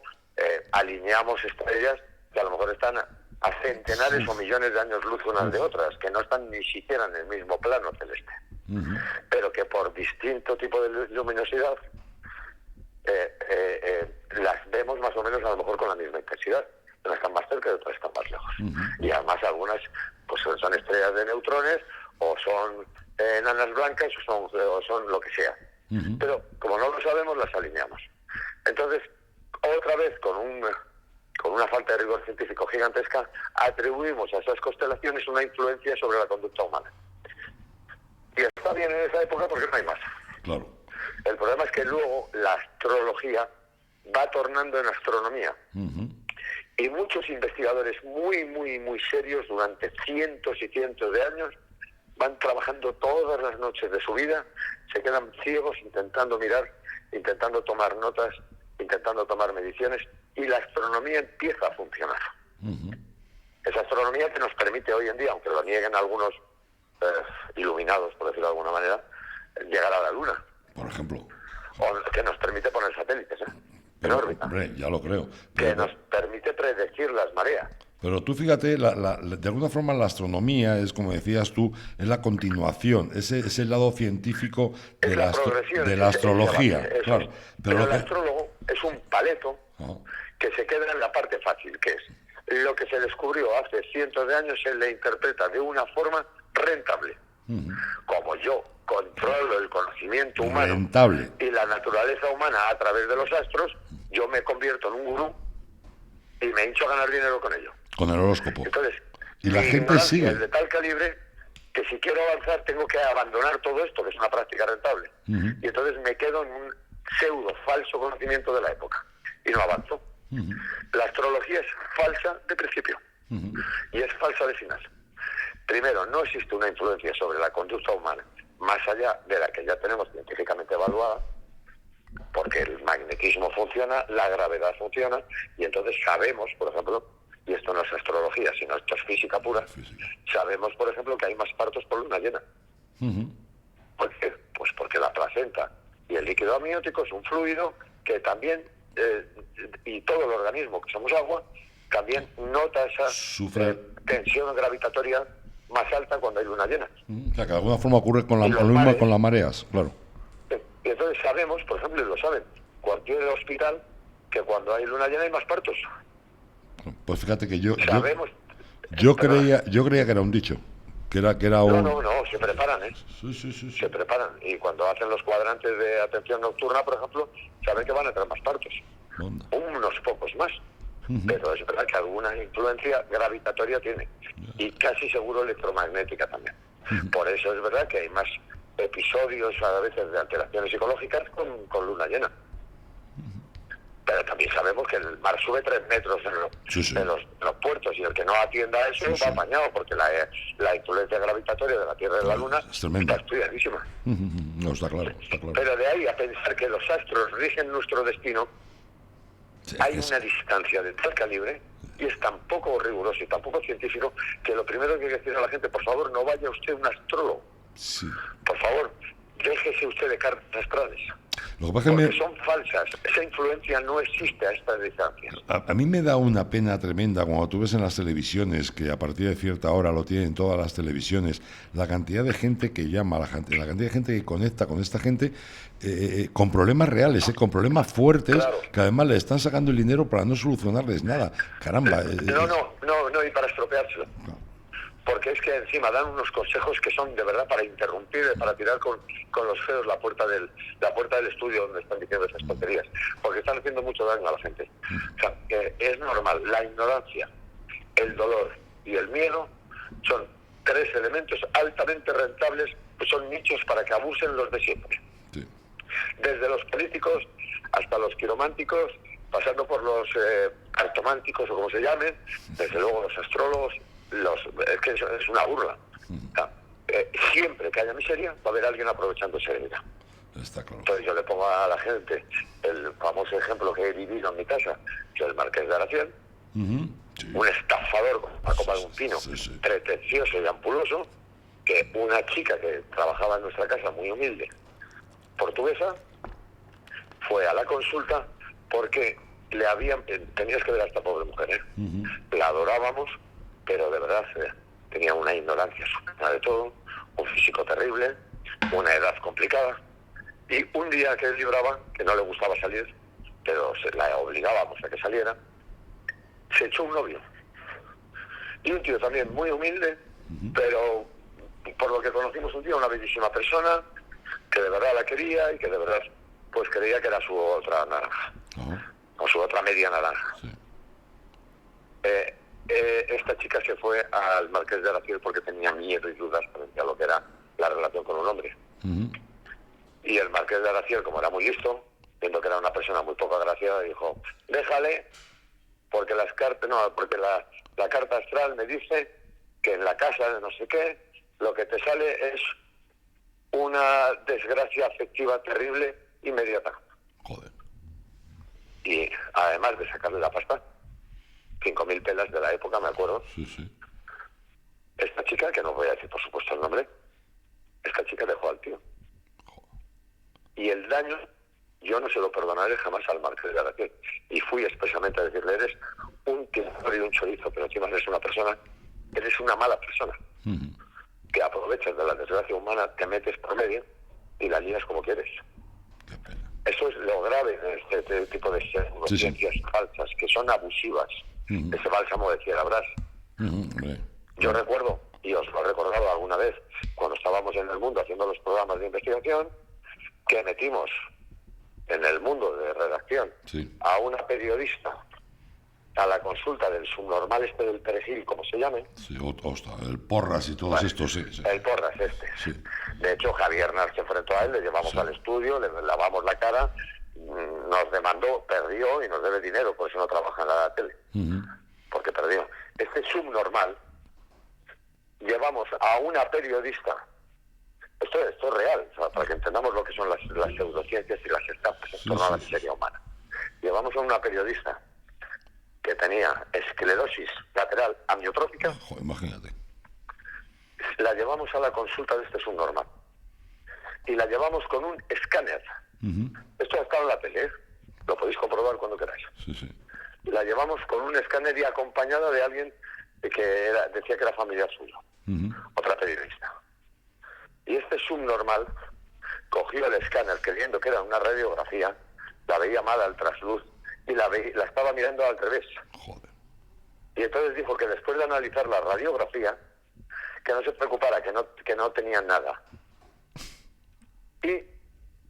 alineamos estrellas que a lo mejor están a centenares o millones de años luz unas de otras, que no están ni siquiera en el mismo plano celeste, pero que por distinto tipo de luminosidad las vemos más o menos a lo mejor con la misma intensidad. Unas están más cerca y otras están más lejos. Y además algunas pues son estrellas de neutrones, o son enanas blancas, o son lo que sea. Pero como no lo sabemos, las alineamos. Entonces, otra vez, con una falta de rigor científico gigantesca, atribuimos a esas constelaciones una influencia sobre la conducta humana. Y está bien en esa época porque no hay más. Claro. El problema es que luego la astrología va tornando en astronomía. Y muchos investigadores muy, muy, muy serios durante cientos y cientos de años van trabajando todas las noches de su vida, se quedan ciegos intentando mirar, intentando tomar notas, intentando tomar mediciones, y la astronomía empieza a funcionar. Esa astronomía que nos permite hoy en día, aunque lo nieguen algunos iluminados, por decirlo de alguna manera, llegar a la Luna. Por ejemplo. O que nos permite poner satélites en órbita. Hombre, ya lo creo. Que nos permite predecir las mareas. Pero tú fíjate, de alguna forma la astronomía es, como decías tú, es la continuación, es el lado científico de la astrología. Claro. Pero el astrólogo es un paleto que se queda en la parte fácil, que es lo que se descubrió hace cientos de años, se le interpreta de una forma rentable. Como yo controlo el conocimiento humano y la naturaleza humana a través de los astros, yo me convierto en un gurú y me hincho a ganar dinero con ello. Con el horóscopo. Entonces, y la gente sigue. Es de tal calibre que si quiero avanzar tengo que abandonar todo esto, que es una práctica rentable. Y entonces me quedo en un pseudo falso conocimiento de la época y no avanzo. La astrología es falsa de principio y es falsa de final. Primero, no existe una influencia sobre la conducta humana más allá de la que ya tenemos científicamente evaluada, porque el magnetismo funciona, la gravedad funciona, y entonces sabemos, por ejemplo, y esto no es astrología, sino esto es física pura, sabemos, por ejemplo, que hay más partos por luna llena. ¿Por qué? Pues porque la placenta y el líquido amniótico es un fluido que también, y todo el organismo, que somos agua, también nota esa tensión gravitatoria más alta cuando hay luna llena. O sea, que de alguna forma ocurre con las mareas, claro. Y entonces sabemos, por ejemplo, y lo saben, cualquier hospital, que cuando hay luna llena hay más partos. Pues fíjate que yo creía que era un dicho, que era un... No, se preparan, Sí. Se preparan, y cuando hacen los cuadrantes de atención nocturna, por ejemplo, saben que van a entrar más partos. Unos pocos más. Pero es verdad que alguna influencia gravitatoria tiene, y casi seguro electromagnética también. Por eso es verdad que hay más episodios a veces de alteraciones psicológicas con luna llena. Pero también sabemos que el mar sube 3 metros en los puertos, y el que no atienda a eso va apañado, porque la influencia gravitatoria de la Tierra y de la Luna está estudiadísima. No, está claro. Pero de ahí a pensar que los astros rigen nuestro destino, hay una distancia de tal calibre, y es tan poco riguroso y tan poco científico, que lo primero que hay que decir a la gente: por favor, no vaya usted a un astrólogo. Por favor, déjese usted de cartas astrales. Lo que pasa porque son falsas, esa influencia no existe a estas distancias. A mí me da una pena tremenda cuando tú ves en las televisiones, que a partir de cierta hora lo tienen todas las televisiones, la cantidad de gente que llama, la cantidad de gente que conecta con esta gente con problemas reales, con problemas fuertes, que además le están sacando el dinero para no solucionarles nada. Caramba. No, y para estropeárselo. Porque es que encima dan unos consejos que son de verdad para interrumpir, para tirar con los feos la puerta del estudio donde están diciendo esas tonterías, porque están haciendo mucho daño a la gente. O sea, es normal, la ignorancia, el dolor y el miedo son 3 elementos altamente rentables, que son nichos para que abusen los de siempre. Desde los políticos hasta los quirománticos, pasando por los cartománticos o como se llamen, desde luego los astrólogos. Es que es una burla. Siempre que haya miseria va a haber alguien aprovechando esa herida. Está claro. Entonces yo le pongo a la gente el famoso ejemplo que he vivido en mi casa, que es el Marqués de Araciel, Sí. un estafador con la copa de un pino, Sí. pretencioso y ampuloso, que una chica que trabajaba en nuestra casa, muy humilde, portuguesa, fue a la consulta porque le habían... Tenías que ver a esta pobre mujer, ¿eh? La adorábamos, pero de verdad tenía una ignorancia suprema de todo, un físico terrible, una edad complicada, y un día que libraba, que no le gustaba salir, pero la obligábamos a que saliera, se echó un novio. Y un tío también muy humilde, pero por lo que conocimos un día, una bellísima persona, que de verdad la quería y que de verdad pues creía que era su otra naranja, o su otra media naranja. Sí. Esta chica se fue al Marqués de Araciel porque tenía miedo y dudas frente a lo que era la relación con un hombre. Y el Marqués de Araciel, como era muy listo, viendo que era una persona muy poco agraciada, dijo: déjale, porque las cartas, no, porque la carta astral me dice que en la casa de no sé qué, lo que te sale es una desgracia afectiva terrible inmediata. Joder. Y además de sacarle la pasta, 5.000 pelas de la época, me acuerdo, Sí. esta chica, que no voy a decir por supuesto el nombre, esta chica dejó al tío. Y el daño yo no se lo perdonaré jamás al Marqués de Araciel. Y fui expresamente a decirle: eres un timador y un chorizo, pero encima eres una persona, eres una mala persona, que aprovechas de la desgracia humana, te metes por medio y la lías como quieres. Qué pena. Eso es lo grave de este tipo de ciencias falsas, que son abusivas. Ese bálsamo de Fierabrás. Yo recuerdo, y os lo he recordado alguna vez, cuando estábamos en El Mundo haciendo los programas de investigación, que metimos en El Mundo de redacción a una periodista a la consulta del subnormal este del perejil, como se llame. Sí, el Porras y todos estos, sí. El Porras este. Sí. De hecho, Javier Nar se enfrentó a él, le llevamos al estudio, le lavamos la cara, nos demandó, perdió y nos debe dinero, por eso no trabaja en la tele. Porque perdió. Este subnormal, llevamos a una periodista, esto es real, o sea, para que entendamos lo que son las pseudociencias y las estafas en torno a la miseria humana. Llevamos a una periodista que tenía esclerosis lateral amiotrófica. Joder, imagínate. La llevamos a la consulta de este subnormal. Y la llevamos con un escáner. Esto ha estado en la tele, ¿eh? Lo podéis comprobar cuando queráis. Sí. La llevamos con un escáner y acompañada de alguien que decía que era familiar suyo. Otra periodista. Y este subnormal cogió el escáner creyendo que era una radiografía, la veía mal al trasluz y la estaba mirando al revés. Joder. Y entonces dijo que después de analizar la radiografía, que no se preocupara, que no tenía nada. Y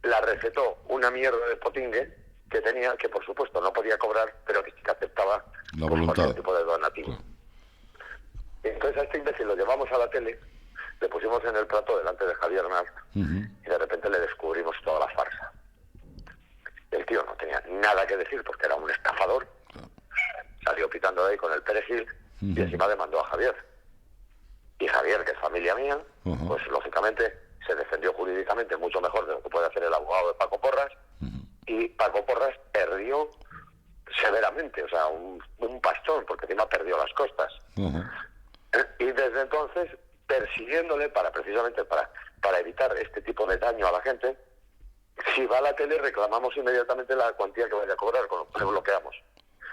la recetó una mierda de potingue que tenía, que por supuesto no podía cobrar, pero que sí que aceptaba la voluntad, cualquier tipo de donativo. Claro. Y entonces a este imbécil lo llevamos a la tele, le pusimos en el plato delante de Javier Nart y de repente le descubrimos toda la farsa. El tío no tenía nada que decir porque era un estafador. Claro. Salió pitando de ahí con el perejil y encima demandó a Javier. Y Javier, que es familia mía, pues lógicamente se defendió jurídicamente mucho mejor de lo que puede hacer el abogado de Paco Porras. Y Paco Porras perdió severamente, o sea, un pastón, porque encima perdió las costas. Y desde entonces, persiguiéndole precisamente para evitar este tipo de daño a la gente, si va a la tele reclamamos inmediatamente la cuantía que vaya a cobrar, con lo que bloqueamos.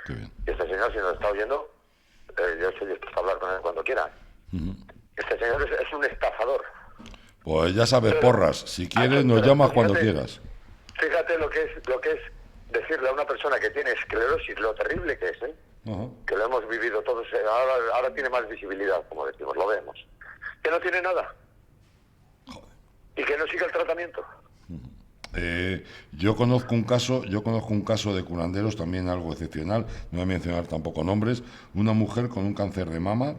Qué bien. Y este señor, si nos está oyendo, yo estoy dispuesto a hablar con él cuando quiera. Este señor es un estafador. Pues ya sabes, Porras, si quieres nos llamas cuando quieras. Fíjate lo que es decirle a una persona que tiene esclerosis lo terrible que es, ¿eh? Que lo hemos vivido todos, ahora tiene más visibilidad, como decimos, lo vemos. Que no tiene nada. Joder. Y que no sigue el tratamiento. Yo conozco un caso de curanderos también algo excepcional, no voy a mencionar tampoco nombres, una mujer con un cáncer de mama.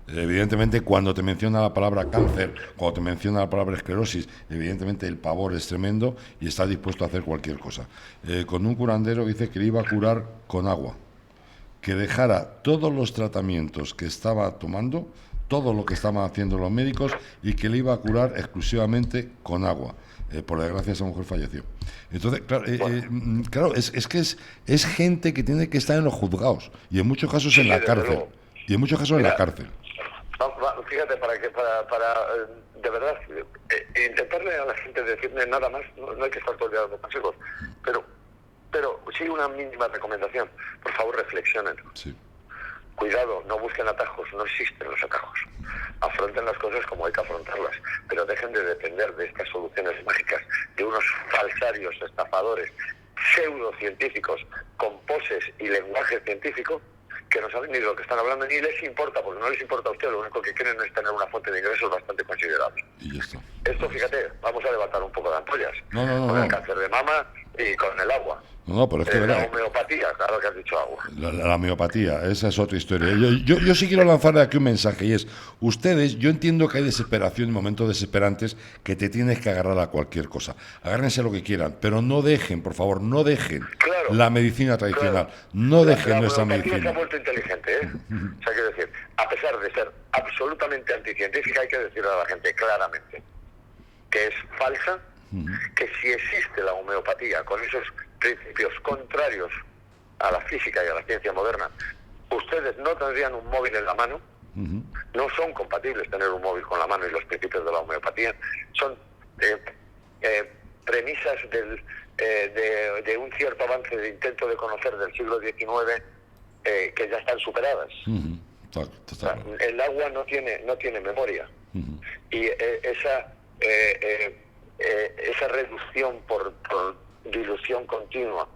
Evidentemente, cuando te menciona la palabra cáncer, cuando te menciona la palabra esclerosis, evidentemente el pavor es tremendo y está dispuesto a hacer cualquier cosa. Con un curandero dice que le iba a curar con agua, que dejara todos los tratamientos que estaba tomando, todo lo que estaban haciendo los médicos y que le iba a curar exclusivamente con agua. Por desgracia, esa mujer falleció. Entonces, claro, es que es gente que tiene que estar en los juzgados y en muchos casos en la cárcel. Luego. Y en muchos casos en la cárcel. Fíjate, de verdad, intentarle a la gente decirle nada más, no hay que estar todo el día dando consejos, pero sí una mínima recomendación. Por favor, reflexionen. Sí. Cuidado, no busquen atajos, no existen los atajos. Afronten las cosas como hay que afrontarlas, pero dejen de depender de estas soluciones mágicas, de unos falsarios, estafadores, pseudocientíficos, con poses y lenguaje científico, que no saben ni de lo que están hablando, ni les importa, porque no les importa a ustedes, lo único que quieren es tener una fuente de ingresos bastante considerable. Y ya está. Esto, fíjate, vamos a levantar un poco de ampollas. No. Con el cáncer de mama y con el agua. No, pero es que la homeopatía, claro que has dicho agua. La homeopatía, esa es otra historia. Yo sí quiero lanzarle aquí un mensaje, y es, ustedes, yo entiendo que hay desesperación y momentos desesperantes que te tienes que agarrar a cualquier cosa. Agárrense a lo que quieran, pero no dejen, por favor, no dejen la medicina tradicional, no dejen nuestra medicina. Se ha vuelto inteligente, ¿eh? O sea, quiero decir, a pesar de ser absolutamente anticientífica, hay que decirle a la gente claramente que es falsa, que si existe la homeopatía con esos principios contrarios a la física y a la ciencia moderna, ustedes no tendrían un móvil en la mano. No son compatibles tener un móvil con la mano y los principios de la homeopatía. Son premisas de un cierto avance de intento de conocer del siglo XIX que ya están superadas. O sea, el agua no tiene memoria. Y esa reducción por dilución continua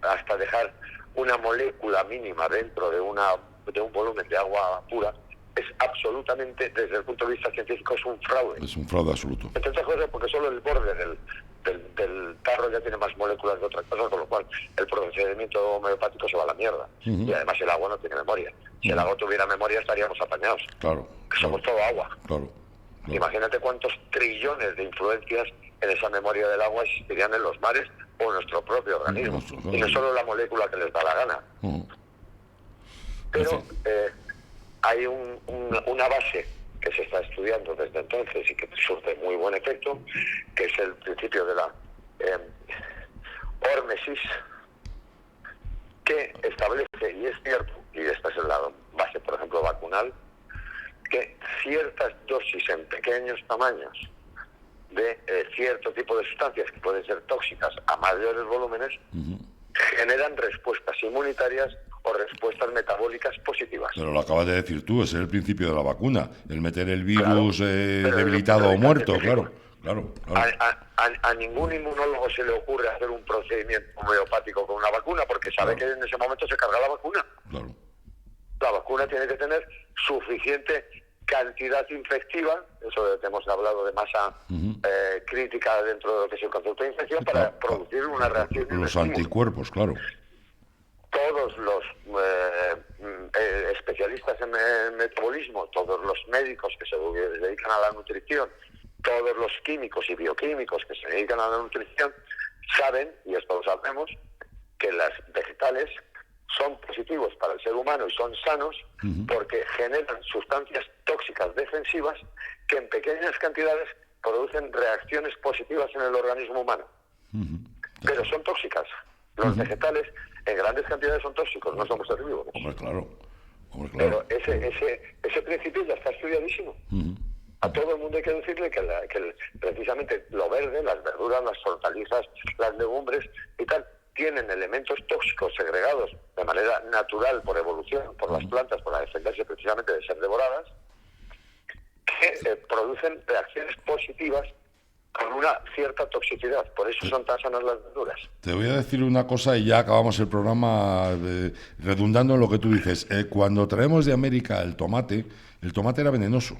hasta dejar una molécula mínima dentro de un volumen de agua pura es absolutamente, desde el punto de vista científico, es un fraude. Es un fraude absoluto. Entre otras cosas porque solo el borde del tarro ya tiene más moléculas de otras cosas, con lo cual el procedimiento homeopático se va a la mierda. Y además el agua no tiene memoria. Si el agua tuviera memoria estaríamos apañados. Claro. Somos todo agua. Claro. Imagínate cuántos trillones de influencias en esa memoria del agua existirían en los mares o en nuestro propio organismo. Y no solo la molécula que les da la gana. Pero hay una base que se está estudiando desde entonces y que surte muy buen efecto, que es el principio de la hormesis, que establece, y es cierto, y esta es la base, por ejemplo, vacunal, que ciertas dosis en pequeños tamaños de cierto tipo de sustancias que pueden ser tóxicas a mayores volúmenes generan respuestas inmunitarias o respuestas metabólicas positivas. Pero lo acabas de decir tú, ese es el principio de la vacuna, el meter el virus debilitado o muerto, claro. A ningún inmunólogo se le ocurre hacer un procedimiento homeopático con una vacuna porque sabe que en ese momento se carga la vacuna. Claro. La vacuna tiene que tener suficiente cantidad infectiva, eso hemos hablado de masa crítica dentro de lo que es el concepto de infección, para producir una reacción. Los anticuerpos, claro. Todos los especialistas en metabolismo, todos los médicos que se dedican a la nutrición, todos los químicos y bioquímicos que se dedican a la nutrición, saben, y esto lo sabemos, que las vegetales son positivos para el ser humano y son sanos porque generan sustancias tóxicas defensivas que en pequeñas cantidades producen reacciones positivas en el organismo humano. Pero son tóxicas. Los vegetales en grandes cantidades son tóxicos, no somos herbívoros. Hombre, claro. Pero ese principio ya está estudiadísimo. A todo el mundo hay que decirle que precisamente lo verde, las verduras, las hortalizas, las legumbres y tal, tienen elementos tóxicos segregados de manera natural por evolución, por las plantas, por la defenderse precisamente de ser devoradas, que producen reacciones positivas con una cierta toxicidad. Por eso son tan sanas las verduras. Te voy a decir una cosa y ya acabamos el programa redundando en lo que tú dices. Cuando traemos de América el tomate era venenoso.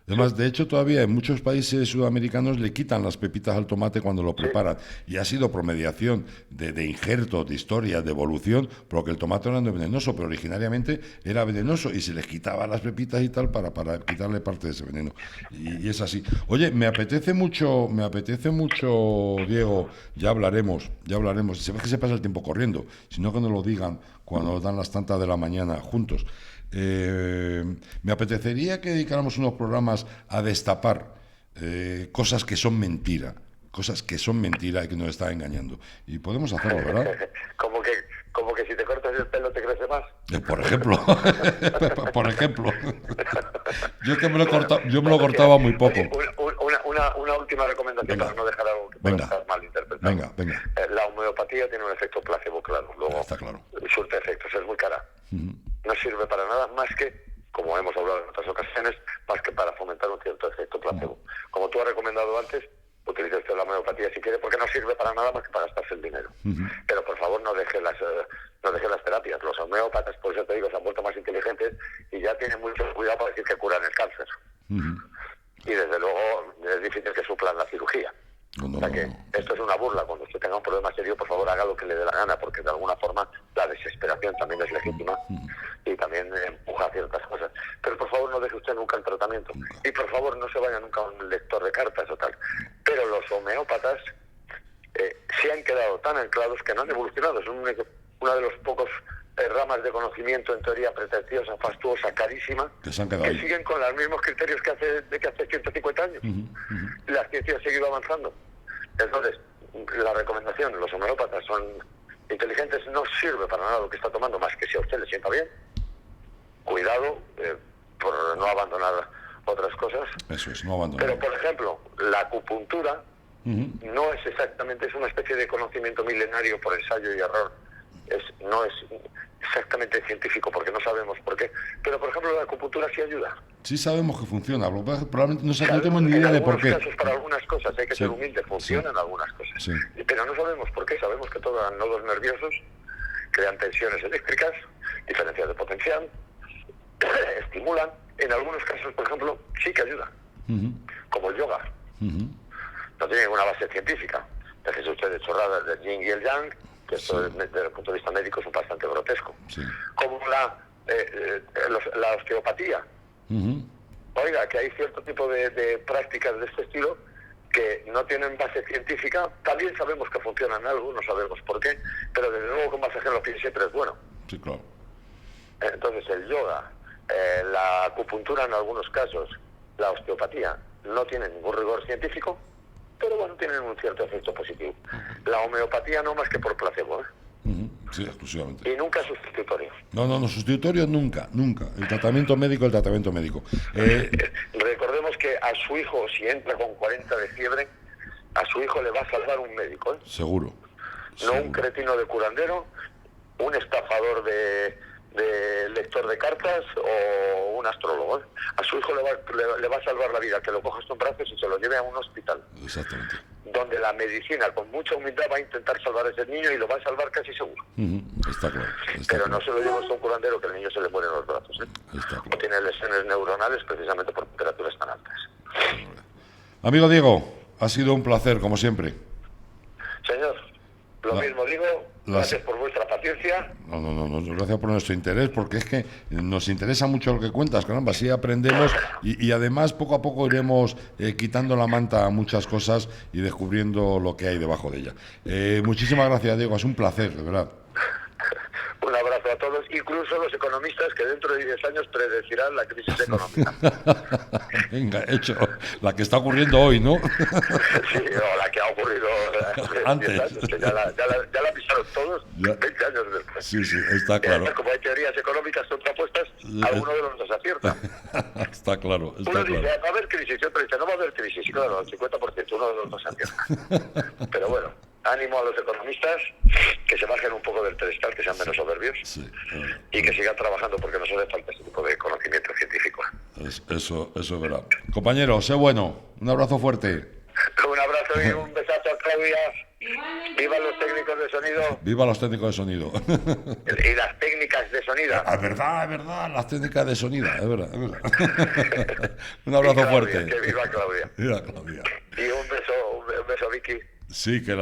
Además, de hecho, todavía en muchos países sudamericanos le quitan las pepitas al tomate cuando lo preparan. Y ha sido por mediación de injertos, de historias, de evolución, porque el tomate no era venenoso, pero originariamente era venenoso y se les quitaba las pepitas y tal para quitarle parte de ese veneno. Y es así. Oye, me apetece mucho, Diego, ya hablaremos. Se ve que se pasa el tiempo corriendo, sino que nos lo digan cuando nos dan las tantas de la mañana juntos. Me apetecería que dedicáramos unos programas a destapar cosas que son mentira y que nos están engañando. Y podemos hacerlo, ¿verdad? Como que si te cortas el pelo te crece más. Por ejemplo. Por ejemplo. Yo me lo cortaba muy poco. Una última recomendación para no dejar algo que pueda estar mal interpretado. Venga. La homeopatía tiene un efecto placebo, claro. Luego está claro. surte efectos, es muy cara. No sirve para nada más que, como hemos hablado en otras ocasiones, más que para fomentar un cierto efecto placebo. Como tú has recomendado antes, utilice usted la homeopatía si quiere, porque no sirve para nada más que para gastarse el dinero. Pero por favor no deje las terapias. Los homeópatas, por eso te digo, se han vuelto más inteligentes y ya tienen mucho cuidado para decir que curan el cáncer. Y desde luego es difícil que suplan la cirugía. Esto es una burla. Cuando usted tenga un problema serio, por favor haga lo que le dé la gana, porque de alguna forma la desesperación también es legítima y también empuja ciertas cosas. Pero por favor no deje usted nunca el tratamiento. Y por favor no se vaya nunca a un lector de cartas o tal. Pero los homeópatas se han quedado tan anclados que no han evolucionado. Es una de los pocos ramas de conocimiento en teoría pretenciosa, fastuosa, carísima, que siguen con los mismos criterios que hace 150 años. La ciencia ha seguido avanzando. Entonces, la recomendación, los homeópatas son inteligentes, no sirve para nada lo que está tomando, más que si a usted le sienta bien. Cuidado por no abandonar otras cosas. Eso es, no abandonar. Pero, por ejemplo, la acupuntura no es exactamente, es una especie de conocimiento milenario por ensayo y error. No es exactamente científico porque no sabemos por qué, pero por ejemplo la acupuntura sí ayuda. Sí sabemos que funciona, probablemente no tenemos ni idea de por qué. En algunos casos, para algunas cosas, hay que ser humilde, funcionan algunas cosas, pero no sabemos por qué. Sabemos que todos los nodos nerviosos crean tensiones eléctricas, diferencias de potencial, estimulan. En algunos casos, por ejemplo, sí que ayuda, como el yoga. No tiene ninguna base científica. Déjese usted de chorradas del yin y el yang, que esto desde el punto de vista médico es bastante grotesco. Como la osteopatía. Oiga, que hay cierto tipo de prácticas de este estilo que no tienen base científica. También sabemos que funcionan algo, no sabemos por qué, pero desde luego que un masaje en los pies siempre es bueno. Sí, claro. Entonces el yoga, la acupuntura en algunos casos, la osteopatía, no tienen ningún rigor científico, pero bueno, tienen un cierto efecto positivo. La homeopatía no más que por placebo, Sí, exclusivamente. Y nunca sustitutorio. No, sustitutorio nunca. El tratamiento médico. Recordemos que a su hijo, si entra con 40 de fiebre, a su hijo le va a salvar un médico, Seguro. No un cretino de curandero, un estafador de lector de cartas o un astrólogo. A su hijo le va a salvar la vida que lo cojas en brazos y se lo lleve a un hospital. Exactamente. Donde la medicina con mucha humildad va a intentar salvar a ese niño y lo va a salvar casi seguro. Está claro. Pero no se lo lleva a un curandero que el niño se le muere en los brazos. Está claro. O tiene lesiones neuronales precisamente por temperaturas tan altas. Amigo Diego, ha sido un placer, como siempre. Señor, lo mismo digo. Gracias por vuestra paciencia. No, gracias por nuestro interés, porque es que nos interesa mucho lo que cuentas, caramba, así aprendemos y además poco a poco iremos quitando la manta a muchas cosas y descubriendo lo que hay debajo de ella. Muchísimas gracias, Diego, es un placer, de verdad. Un abrazo a todos, incluso los economistas que dentro de 10 años predecirán la crisis económica. Venga, hecho, la que está ocurriendo hoy, ¿no? Sí, o la que ha ocurrido antes. 10 años, que ya la pisaron todos 20 años después. Sí, está claro. Como hay teorías económicas contrapuestas, alguno de los dos acierta. Está claro. Uno dice, va a haber crisis, y otro dice, no va a haber crisis. Y claro, el 50%, uno de los dos acierta. Pero bueno, ánimo a los economistas, que se bajen un poco del pedestal, que sean menos soberbios, y que sigan trabajando, porque nos hace falta ese tipo de conocimiento científico. Eso es verdad. Compañero, sé bueno. Un abrazo fuerte. Un abrazo y un besazo a Claudia. ¡Viva los técnicos de sonido! ¡Viva los técnicos de sonido! Y las técnicas de sonido. Es verdad, las técnicas de sonido, es verdad. Un abrazo Claudia, fuerte. Que viva Claudia. Viva Claudia. Y un beso a Vicky. Sí, que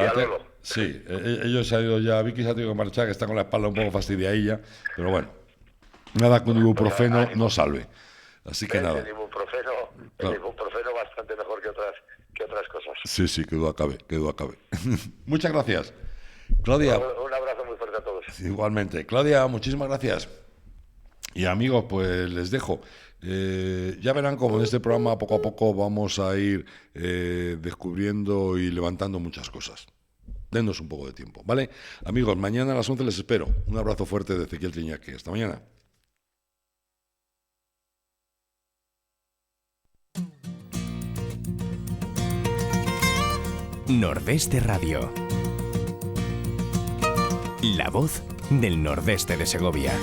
sí, ellos se han ido ya, Vicky se ha tenido que marchar, que está con la espalda un poco fastidiadilla, pero bueno, nada con ibuprofeno no salve. Así que nada. El ibuprofeno bastante mejor que otras cosas. Sí, que duda cabe. Muchas gracias. Claudia. Un abrazo muy fuerte a todos. Igualmente. Claudia, muchísimas gracias. Y amigos, pues les dejo. Ya verán como en este programa poco a poco vamos a ir descubriendo y levantando muchas cosas. Denos un poco de tiempo, ¿vale? Amigos, mañana a las 11 les espero. Un abrazo fuerte de Ezequiel Triñaque. Hasta mañana. Nordeste Radio. La voz del Nordeste de Segovia.